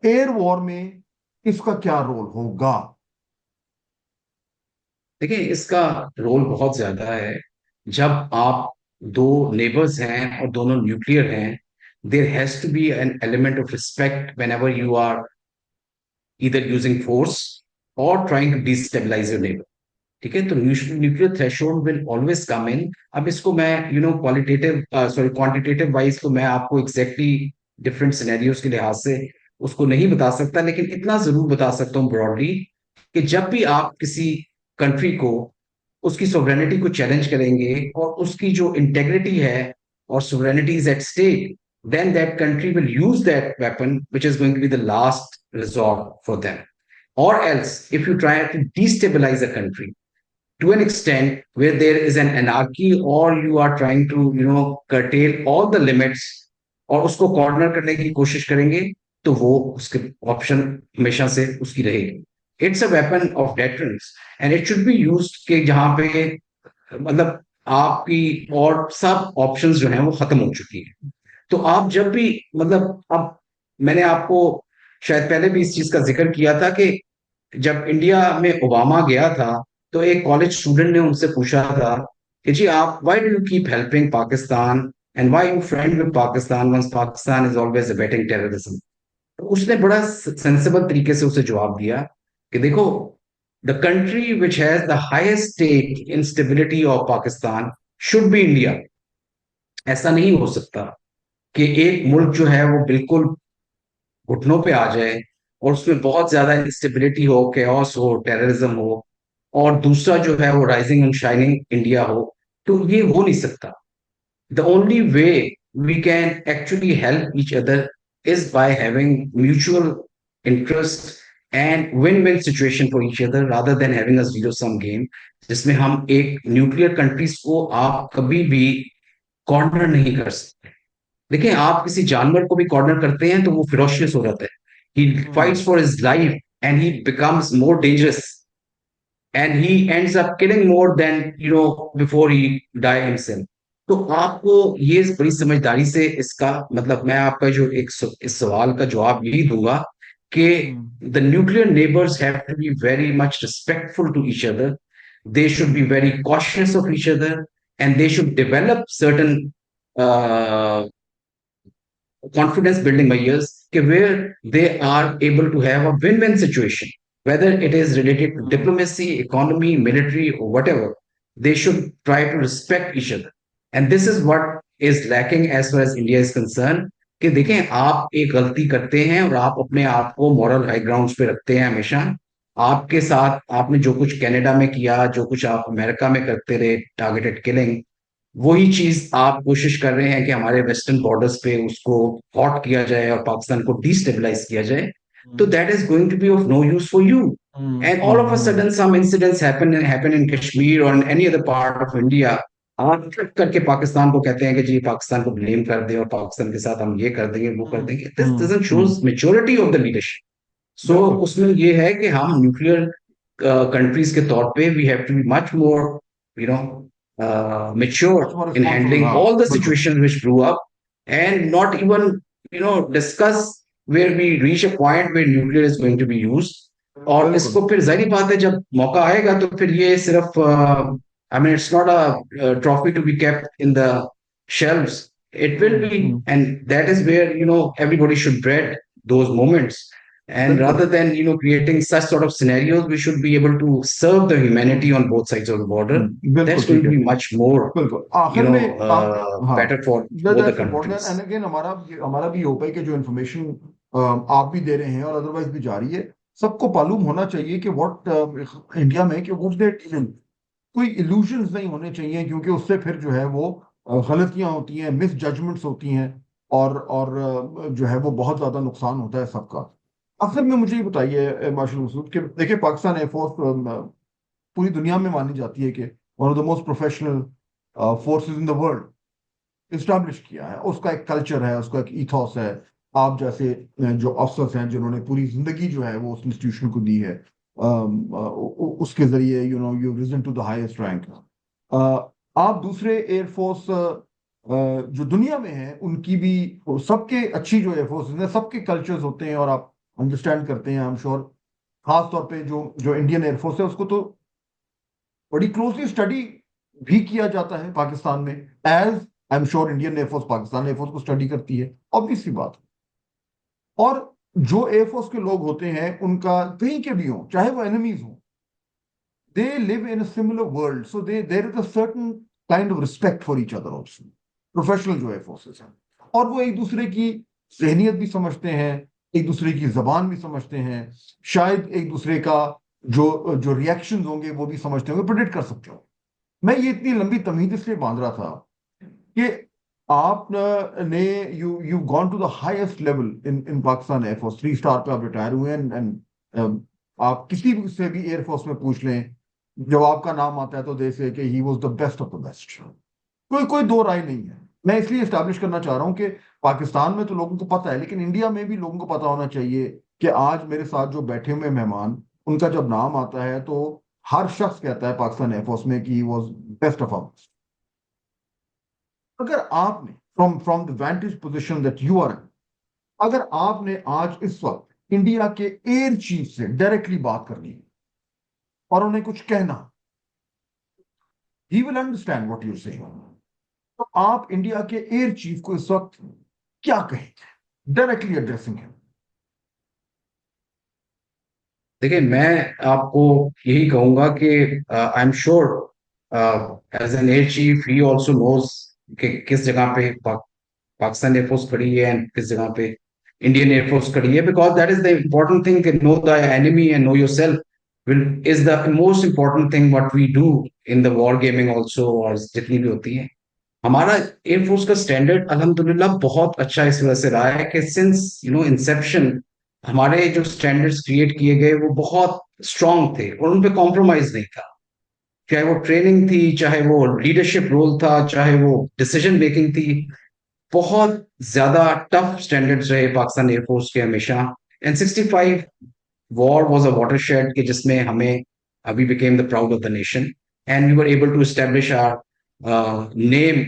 एयर वॉर में इसका क्या रोल होगा? देखिए, इसका रोल बहुत ज्यादा है। जब आप दो नेबर्स हैं और दोनों न्यूक्लियर हैं, there has to be an element of respect whenever you are either using force or trying to destabilize your neighbor. ठीक है, तो nuclear threshold will always come in. अब इसको मैं क्वालिटेटिव सॉरी क्वांटिटेटिव वाइज तो मैं आपको exactly different scenarios के लिहाज से उसको नहीं बता सकता, लेकिन इतना जरूर बता सकता हूँ ब्रॉडली कि जब भी आप किसी कंट्री को उसकी सोवरेनिटी को चैलेंज करेंगे और उसकी जो इंटेग्रिटी है और sovereignty is at stake, then that country will use that weapon, which is going to be the last resort for them. Or else, if you try to destabilize a country to an extent where there is an anarchy, or you are trying to, curtail all the limits, और उसको corner करने की कोशिश करेंगे, तो वो उसके option हमेशा से उसकी रहेगी। It's a weapon of deterrence and it should be used कि जहां पे मतलब आपकी और सब ऑप्शंस जो हैं वो खत्म हो चुकी है। तो आप जब भी अब मैंने आपको शायद पहले भी इस चीज का जिक्र किया था कि जब इंडिया में ओबामा गया था, तो एक कॉलेज स्टूडेंट ने उनसे पूछा था कि जी आप why do you keep helping Pakistan and why you friend with Pakistan once Pakistan is always abetting terrorism. तो उसने बड़ा सेंसिबल तरीके से उसे जवाब दिया कि देखो, the country which has the highest stake in stability of Pakistan should be India. ऐसा नहीं हो सकता कि एक मुल्क जो है वो बिल्कुल घुटनों पे आ जाए और उसमें बहुत ज्यादा इंस्टेबिलिटी हो, केओस हो, टेररिज्म हो, और दूसरा जो है वो राइजिंग एंड शाइनिंग इंडिया हो। तो ये हो नहीं सकता। The only way we can actually help each other is by having mutual interest and win win situation for each other rather than having a zero sum game, जिसमें हम एक nuclear countries को आप कभी भी कॉर्नर नहीं कर सकते। देखिए, आप किसी जानवर को भी कॉर्नर करते हैं तो वो फिरोशियस हो जाता है, he fights for his life and he becomes more dangerous and he ends up killing more than before he die himself. तो आपको ये बड़ी समझदारी से इसका मैं आपका जो इस सवाल का जवाब यही दूंगा कि the nuclear neighbours have to be very much respectful to each other, they should be very cautious of each other, and they should develop certain uh, confidence building measures where they are able to have a win-win situation, whether it is related to diplomacy, economy, military, or whatever. They should try to respect each other, and this is what is lacking as far as India is concerned। कि देखें, आप एक गलती करते हैं और आप अपने आप को मॉरल हाई ग्राउंड्स पे रखते हैं हमेशा। आपके साथ आपने जो कुछ कनाडा में किया, जो कुछ आप अमेरिका में करते रहे, टारगेटेड किलिंग, वही चीज आप कोशिश कर रहे हैं कि हमारे वेस्टर्न बॉर्डर्स पे उसको हॉट किया जाए और पाकिस्तान को डिस्टेबलाइज किया जाए। तो that is going to be of no use for you. And all of a sudden some incidents happen in Kashmir और any other part of India, आप ट्रिप करके पाकिस्तान को कहते हैं कि जी पाकिस्तान को ब्लेम कर दे और पाकिस्तान के साथ हम ये कर देंगे, वो कर देंगे। This doesn't shows maturity of the leadership. So उसमें ये है कि हम न्यूक्लियर कंट्रीज के तौर पे we have to be much more you know mature much more in responsible, handling हाँ all the बिल्कुल। situations which grew up, and not even discuss where we reach a point where nuclear is going to be used। और बिल्कुल इसको फिर जाहिर बात है जब मौका आएगा तो फिर ये सिर्फ I mean it's not a trophy to be kept in the shelves। It will be, and that is where everybody should dread those moments, and बिल्कुल rather than creating such sort of scenarios, we should be able to serve the humanity on both sides of the border। बिल्कुल That's going ठीक to है। be much more बिल्कुल आखिर में हाँ, better for both the that's important countries। And again हमारा भी hope है कि जो इन्फॉर्मेशन आप भी दे रहे हैं और अदरवाइज भी जा रही है, सबको मालूम होना चाहिए कि व्हाट इंडिया में कि व्हाट दे डीलिंग। कोई इल्यूजन्स नहीं होने चाहिए, क्योंकि उससे फिर जो है वो गलतियां होती हैं, मिस जजमेंट्स होती हैं, और जो है वो बहुत ज्यादा नुकसान होता है सबका। आखिर में मुझे ये बताइए मार्शल मसूद कि देखिए पाकिस्तान एयरफोर्स पूरी दुनिया में मानी जाती है कि one of the most professional forces in the world establish किया है। उसका एक कल्चर है, उसका एक ईथॉस है। आप जैसे जो अफसर्स हैं जिन्होंने पूरी जिंदगी जो है वो उस इंस्टीट्यूशन को दी है, उसके जरिए you risen to the highest rank. आप दूसरे एयरफोर्स जो दुनिया में है उनकी भी, सबके अच्छी जो एयरफोर्स है, सबके कल्चर्स होते हैं और आप अंडरस्टैंड करते हैं, आई एम श्योर। खास तौर पे जो जो इंडियन एयरफोर्स है उसको तो बड़ी क्लोजली स्टडी भी किया जाता है पाकिस्तान में, as I am sure Indian air force Pakistan air force को स्टडी करती है, ऑब्वियस सी बात है। और जो एयरफोर्स के लोग होते हैं उनका कहीं के भी हों, चाहे वो एनिमीज हों, they live in a similar world, so there is a certain kind of respect for each other also, professional जो है फोर्सेस हैं। और वो एक दूसरे की जहनियत भी समझते हैं, एक दूसरे की जबान भी समझते हैं, शायद एक दूसरे का जो जो रिएक्शन होंगे वो भी समझते होंगे, प्रिडिक्ट कर सकते हो। मैं ये इतनी लंबी तमीद इसलिए बांध रहा था कि आप ने you you gone to the highest level in in Pakistan air force, 3 star पे आप रिटायर हुए हैं, एंड आप किसी भी से भी एयरफोर्स में पूछ लें, जब आपका नाम आता है तो दे से कि he was the best of the best. कोई कोई दो राय नहीं है। मैं इसलिए स्टैब्लिश करना चाह रहा हूं कि पाकिस्तान में तो लोगों को पता है, लेकिन इंडिया में भी लोगों को पता होना चाहिए कि आज मेरे साथ जो बैठे हुए मेहमान, उनका जब नाम आता है तो हर शख्स कहता है पाकिस्तान एयरफोर्स में कि he was best of our. अगर आपने from from the vantage position that you are, अगर आपने आज इस वक्त इंडिया के एयर चीफ से डायरेक्टली बात करनी है और उन्हें कुछ कहना, he will understand what you saying, तो आप इंडिया के एयर चीफ को इस वक्त क्या कहेंगे डायरेक्टली एड्रेसिंग हिम? देखिए, मैं आपको यही कहूंगा कि I am sure as an air chief he also knows कि किस जगह पे पाकिस्तान एयरफोर्स खड़ी है एंड किस जगह पे इंडियन एयरफोर्स खड़ी है, because that is the important thing कि know the enemy and know yourself will is the most important thing what we do in the war gaming also, और जितनी भी होती है। हमारा एयरफोर्स का स्टैंडर्ड अल्हम्दुलिल्लाह बहुत अच्छा इस वजह से रहा है कि सिंस इंसेप्शन हमारे जो स्टैंडर्ड्स क्रिएट किए गए वो बहुत स्ट्रांग थे और उन पे कॉम्प्रोमाइज नहीं था। चाहे वो ट्रेनिंग थी, चाहे वो लीडरशिप रोल था, चाहे वो डिसीजन मेकिंग थी, बहुत ज्यादा टफ स्टैंडर्ड्स रहे पाकिस्तान एयरफोर्स के हमेशा। And 65 war was a watershed कि जिसमें हमें we became the proud of the nation and we were able to establish our name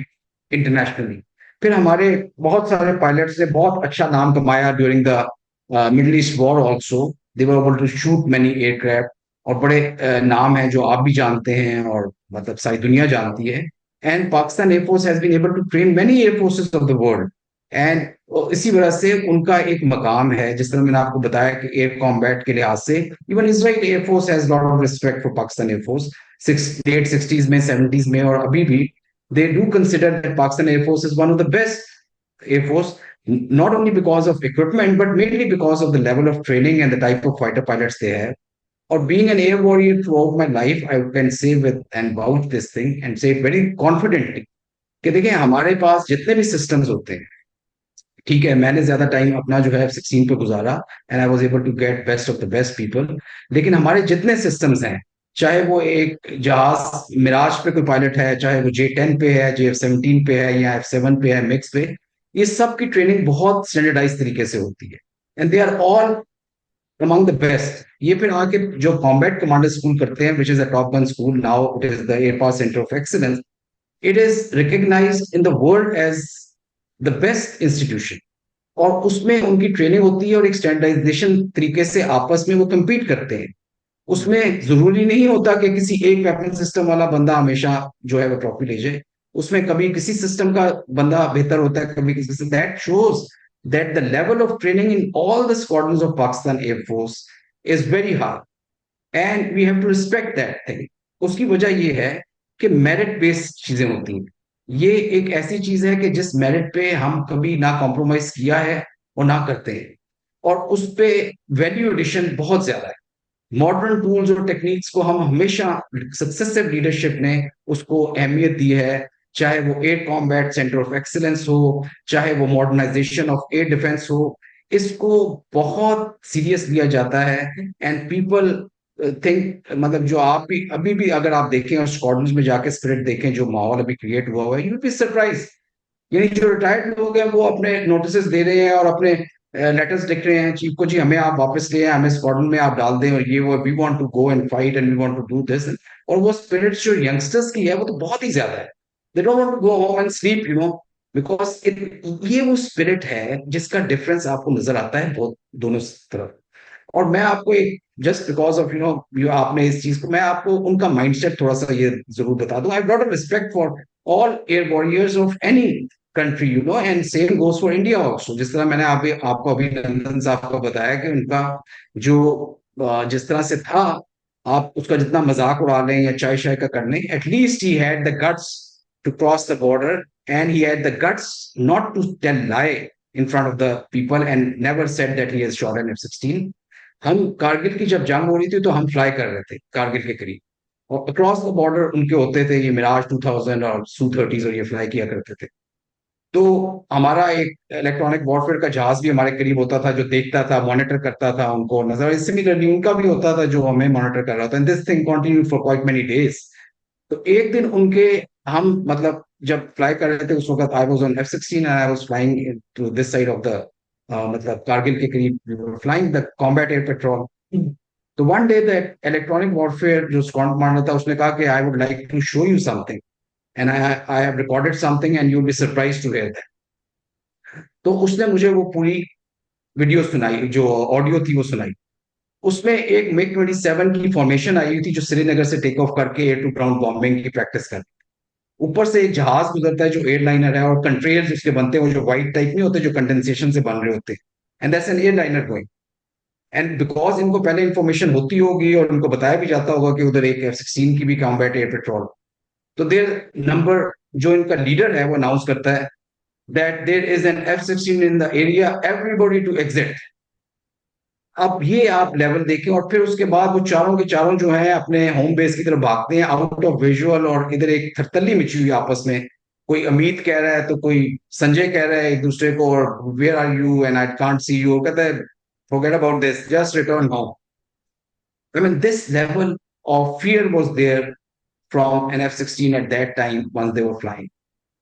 internationally. फिर हमारे बहुत सारे पायलट्स ने बहुत अच्छा नाम कमाया during the Middle East war also. They were able to shoot many aircraft, और बड़े नाम हैं जो आप भी जानते हैं और मतलब सारी दुनिया जानती है। And Pakistan air force has been able to train many air forces of the world, and इसी वजह से उनका एक मकाम है। जिस तरह मैंने आपको बताया कि एयर कॉम्बैट के लिहाज से even Israel air force has lot of respect for Pakistan air force, late 60s में, 70s में, और अभी भी they do consider that Pakistan Air Force is one of the best Air Force, not only because of equipment, but mainly because of the level of training and the type of fighter pilots they have. Or being an air warrior throughout my life, I can say with and vouch this thing and say it very confidently कि देखिए हमारे पास जितने भी systems होते हैं, ठीक है, मैंने ज्यादा टाइम अपना जो है F-16 पे गुजारा and I was able to get best of the best people, लेकिन हमारे जितने सिस्टम्स हैं, चाहे वो एक जहाज मिराज पे कोई पायलट है, चाहे वो J-10 पे है, JF-17 पे है, या F-7 पे है, मिक्स पे, ये सब की ट्रेनिंग बहुत स्टैंडर्डाइज तरीके से होती है and they are all among the best। ये फिर आके जो कॉम्बैट कमांडर स्कूल करते हैं, which is a top gun school, now it is the air pass centre of excellence, it is recognised in the world as the best institution. और उसमें उनकी training होती है और एक स्टैंडर्डाइजेशन तरीके से आपस में वो कम्पीट करते हैं। उसमें जरूरी नहीं होता कि किसी एक वेपन सिस्टम वाला बंदा हमेशा जो है वो ट्रॉफी ले जाए। उसमें कभी किसी सिस्टम का बंदा बेहतर होता है, कभी किसी system. That shows that the level of training in all the squadrons of Pakistan Air Force is very high and we have to respect that thing। उसकी वजह ये है कि मेरिट बेस्ड चीजें होती हैं। ये एक ऐसी चीज है कि जिस मेरिट पे हम कभी ना कॉम्प्रोमाइज किया है और ना करते हैं, और उस पे वैल्यू एडिशन बहुत ज्यादा है। मॉडर्न टूल्स और टेक्निक्स को हम हमेशा सक्सेसिव लीडरशिप ने उसको अहमियत दी है, चाहे वो air combat centre of excellence हो, चाहे वो मॉडर्नाइजेशन ऑफ एयर डिफेंस हो, इसको बहुत सीरियस लिया जाता है। एंड पीपल थिंक, मतलब जो आप भी अभी भी अगर आप देखें और स्क्वाड्रंस में जाके स्पिरिट देखें, जो माहौल अभी क्रिएट हुआ हुआ है, यू विल बी सरप्राइज। यानी जो रिटायर्ड लोग हैं वो अपने नोटिस दे रहे हैं और अपने लेटर्स लिख रहे हैं चीफ को, जी हमें आप वापस ले आए, हमें स्क्वाड्रन में आप डाल दें, और ये वो, we want to go and fight and we want to do this. और वो स्पिरिट जो यंगस्टर्स की है वो तो बहुत ही ज्यादा है। They don't want to go home and sleep, because ये वो स्पिरिट है जिसका डिफरेंस आपको नजर आता है बहुत दोनों तरफ। और मैं आपको एक जस्ट बिकॉज ऑफ यू आपने इस चीज को, मैं आपको उनका माइंडसेट थोड़ा सा ये जरूर बता दूं। I got a respect for all air warriors of any country, and same goes for India also. जिस तरह मैंने आपको अभिनंदन साहब को बताया कि उनका जो जिस तरह से था, आप उसका जितना मजाक उड़ा लें या चाय शाय का कर लें, at least he had the guts to cross the border, and he had the guts not to tell lie in front of the people and never said that he has shot an F-16. हम कारगिल की जब जंग हो रही थी तो हम fly कर रहे थे कारगिल के करीब, और अक्रॉस द बॉर्डर उनके होते थे ये मिराज 2000 और सू 30 और ये फ्लाई किया करते थे। तो हमारा एक इलेक्ट्रॉनिक वॉरफेयर का जहाज भी हमारे करीब होता था जो देखता था, मॉनिटर करता था उनको नजर। सिमिलरली उनका भी होता था जो हमें मॉनिटर कर रहा था, and this thing continued for quite many days. तो एक दिन उनके, हम मतलब जब फ्लाई कर रहे थे उस वक्त, I was on F-16 and I was flying to this side of the, मतलब कारगिल के करीब flying the combat air patrol. तो one day the electronic warfare जो स्क्वाड कमांडर था उसने कहा कि I would like to show you something and I have recorded something and you will be surprised to hear that. तो उसने मुझे वो पूरी वीडियो सुनाई, जो ऑडियो थी वो सुनाई। उसमें एक MiG-27 की फॉर्मेशन आई हुई थी जो श्रीनगर से टेक ऑफ करके एयर टू ग्राउंड बॉम्बिंग की प्रैक्टिस कर, ऊपर से एक जहाज गुजरता है जो एयरलाइनर है, और कंट्रेल्स उसके बनते हैं वो जो व्हाइट टाइप नहीं होते जो कंडेंसेशन से बन रहे होते हैं, and that's an airliner going. And because इनको पहले इंफॉर्मेशन होती होगी और इनको बताया भी जाता होगा कि उधर एक F-16 की भी कॉम्बैट एयर पेट्रोल, तो देर नंबर, जो इनका लीडर है वो अनाउंस करता है that there is an F-16 in the area, everybody to exit. अब ये आप लेवल देखें, और फिर उसके बाद वो चारों के चारों जो हैं अपने होम बेस की तरफ भागते हैं आउट ऑफ विजुअल, और इधर एक थरतल्ली मची हुई आपस में। कोई अमित कह रहा है तो कोई संजय कह रहा है एक दूसरे को, और where are you and I can't see you, कहता है forget about this, just return home. I mean this level of fear was there from an F-16 at that time once they were flying.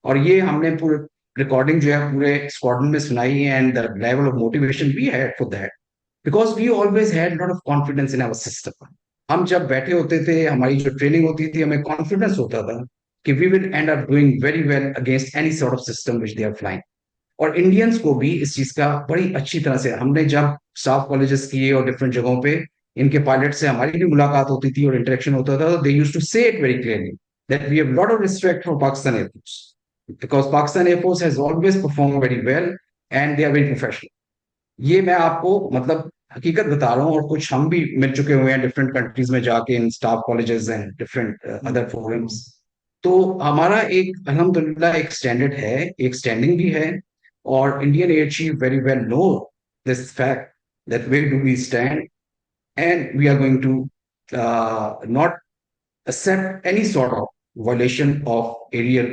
और ये हमने पूरे recording जो है पूरे squadron में सुनाई है, and the level of motivation we had for that, because we always had lot of confidence in our system. हम जब बैठे होते थे, हमारी जो ट्रेनिंग होती थी, हमें कॉन्फिडेंस होता था कि we will end up doing very well against any sort of system which they are flying. और इंडियंस को भी इस चीज का बड़ी अच्छी तरह से, हमने जब स्टाफ कॉलेजेस किए और डिफरेंट जगहों पे इनके पायलट से हमारी भी मुलाकात होती थी और इंटरेक्शन होता था, तो they used to say it very clearly that we have lot of respect for Pakistan air force, because Pakistan air force has always perform very well and they are very professional. ये मैं आपको मतलब हकीकत बता रहा हूँ, और कुछ हम भी मिल चुके हुए हैं डिफरेंट कंट्रीज में जाके in staff colleges and different other forums. तो हमारा एक अल्हम्दुलिल्लाह एक स्टैंडर्ड है, एक स्टैंडिंग भी है, और Indian air chief very well know this fact that where do we stand, and we are going to not accept any sort of violation of aerial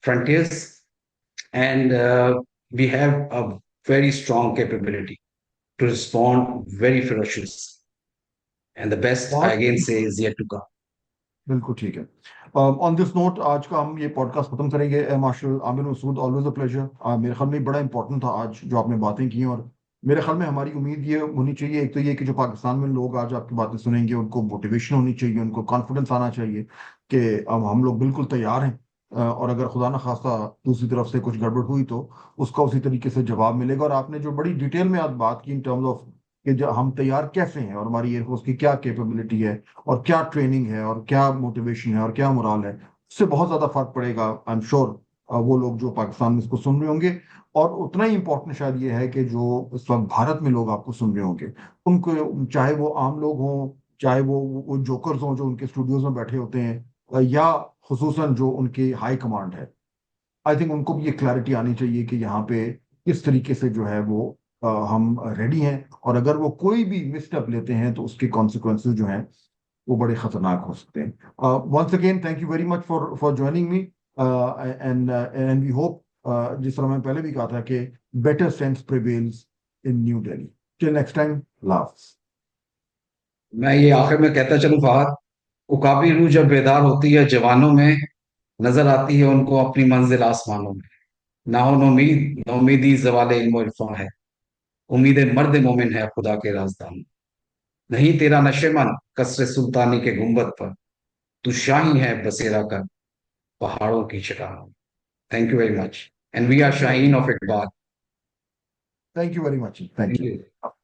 frontiers, and we have a very strong capability to respond very ferocious. And the best, I बहुत again say, is yet to come. बिल्कुल ठीक है। On this note आज का हम ये podcast खत्म करेंगे। Marshal Aamir Masood, always a pleasure. मेरे ख्याल में बड़ा इंपॉर्टेंट था आज जो आपने बातें की, और मेरे ख्याल में हमारी उम्मीद ये होनी चाहिए, एक तो ये कि जो पाकिस्तान में लोग आज आपकी बातें सुनेंगे उनको मोटिवेशन होनी चाहिए, उनको कॉन्फिडेंस आना चाहिए कि अब हम लोग बिल्कुल तैयार हैं, और अगर खुदा ना खास्ता दूसरी तरफ से कुछ गड़बड़ हुई तो उसका उसी तरीके से जवाब मिलेगा। और आपने जो बड़ी डिटेल में आज बात की इन टर्म्स ऑफ कि जो हम तैयार कैसे हैं और हमारी एयरफोर्स की क्या कैपेबिलिटी है और क्या ट्रेनिंग है और क्या मोटिवेशन है और क्या मोराल है, उससे बहुत ज्यादा फर्क पड़ेगा आई एम श्योर वो लोग जो पाकिस्तान में इसको सुन रहे होंगे। और उतना ही इम्पोर्टेंट शायद ये है कि जो इस वक्त भारत में लोग आपको सुन रहे होंगे, उनको चाहे वो आम लोग हों, चाहे वो जोकर्स हों जो उनके स्टूडियोज में बैठे होते हैं, या खुसूसन जो उनकी हाई कमांड है, आई थिंक उनको भी ये क्लैरिटी आनी चाहिए कि यहाँ पे किस तरीके से जो है वो हम रेडी हैं, और अगर वो कोई भी मिसस्टेप लेते हैं तो उसके कॉन्सिक्वेंसेस जो हैं वो बड़े खतरनाक हो सकते हैं। Once again thank you very much for joining me, and we hope, जिस तरह मैंने पहले भी कहा था कि better sense prevails in New Delhi. Till next time, laughs. मैं ये आखिर में कहता चलूं फहद, उकाबी रूह जब बेदार होती है जवानों में, नजर आती है उनको अपनी मंजिल आसमानों में। ना हो नौमीद, नौमीदी जवाले इल्म और इरफान है, उम्मीद मर्द मोमिन है खुदा के राजदान। नहीं तेरा नशेमन कसर सुल्तानी के गुंबद पर, तू शाही है बसेरा कर पहाड़ों की चट्टानों। Thank you very much. and we are Shaheen of Iqbal. Thank you very much, thank Thank you. you.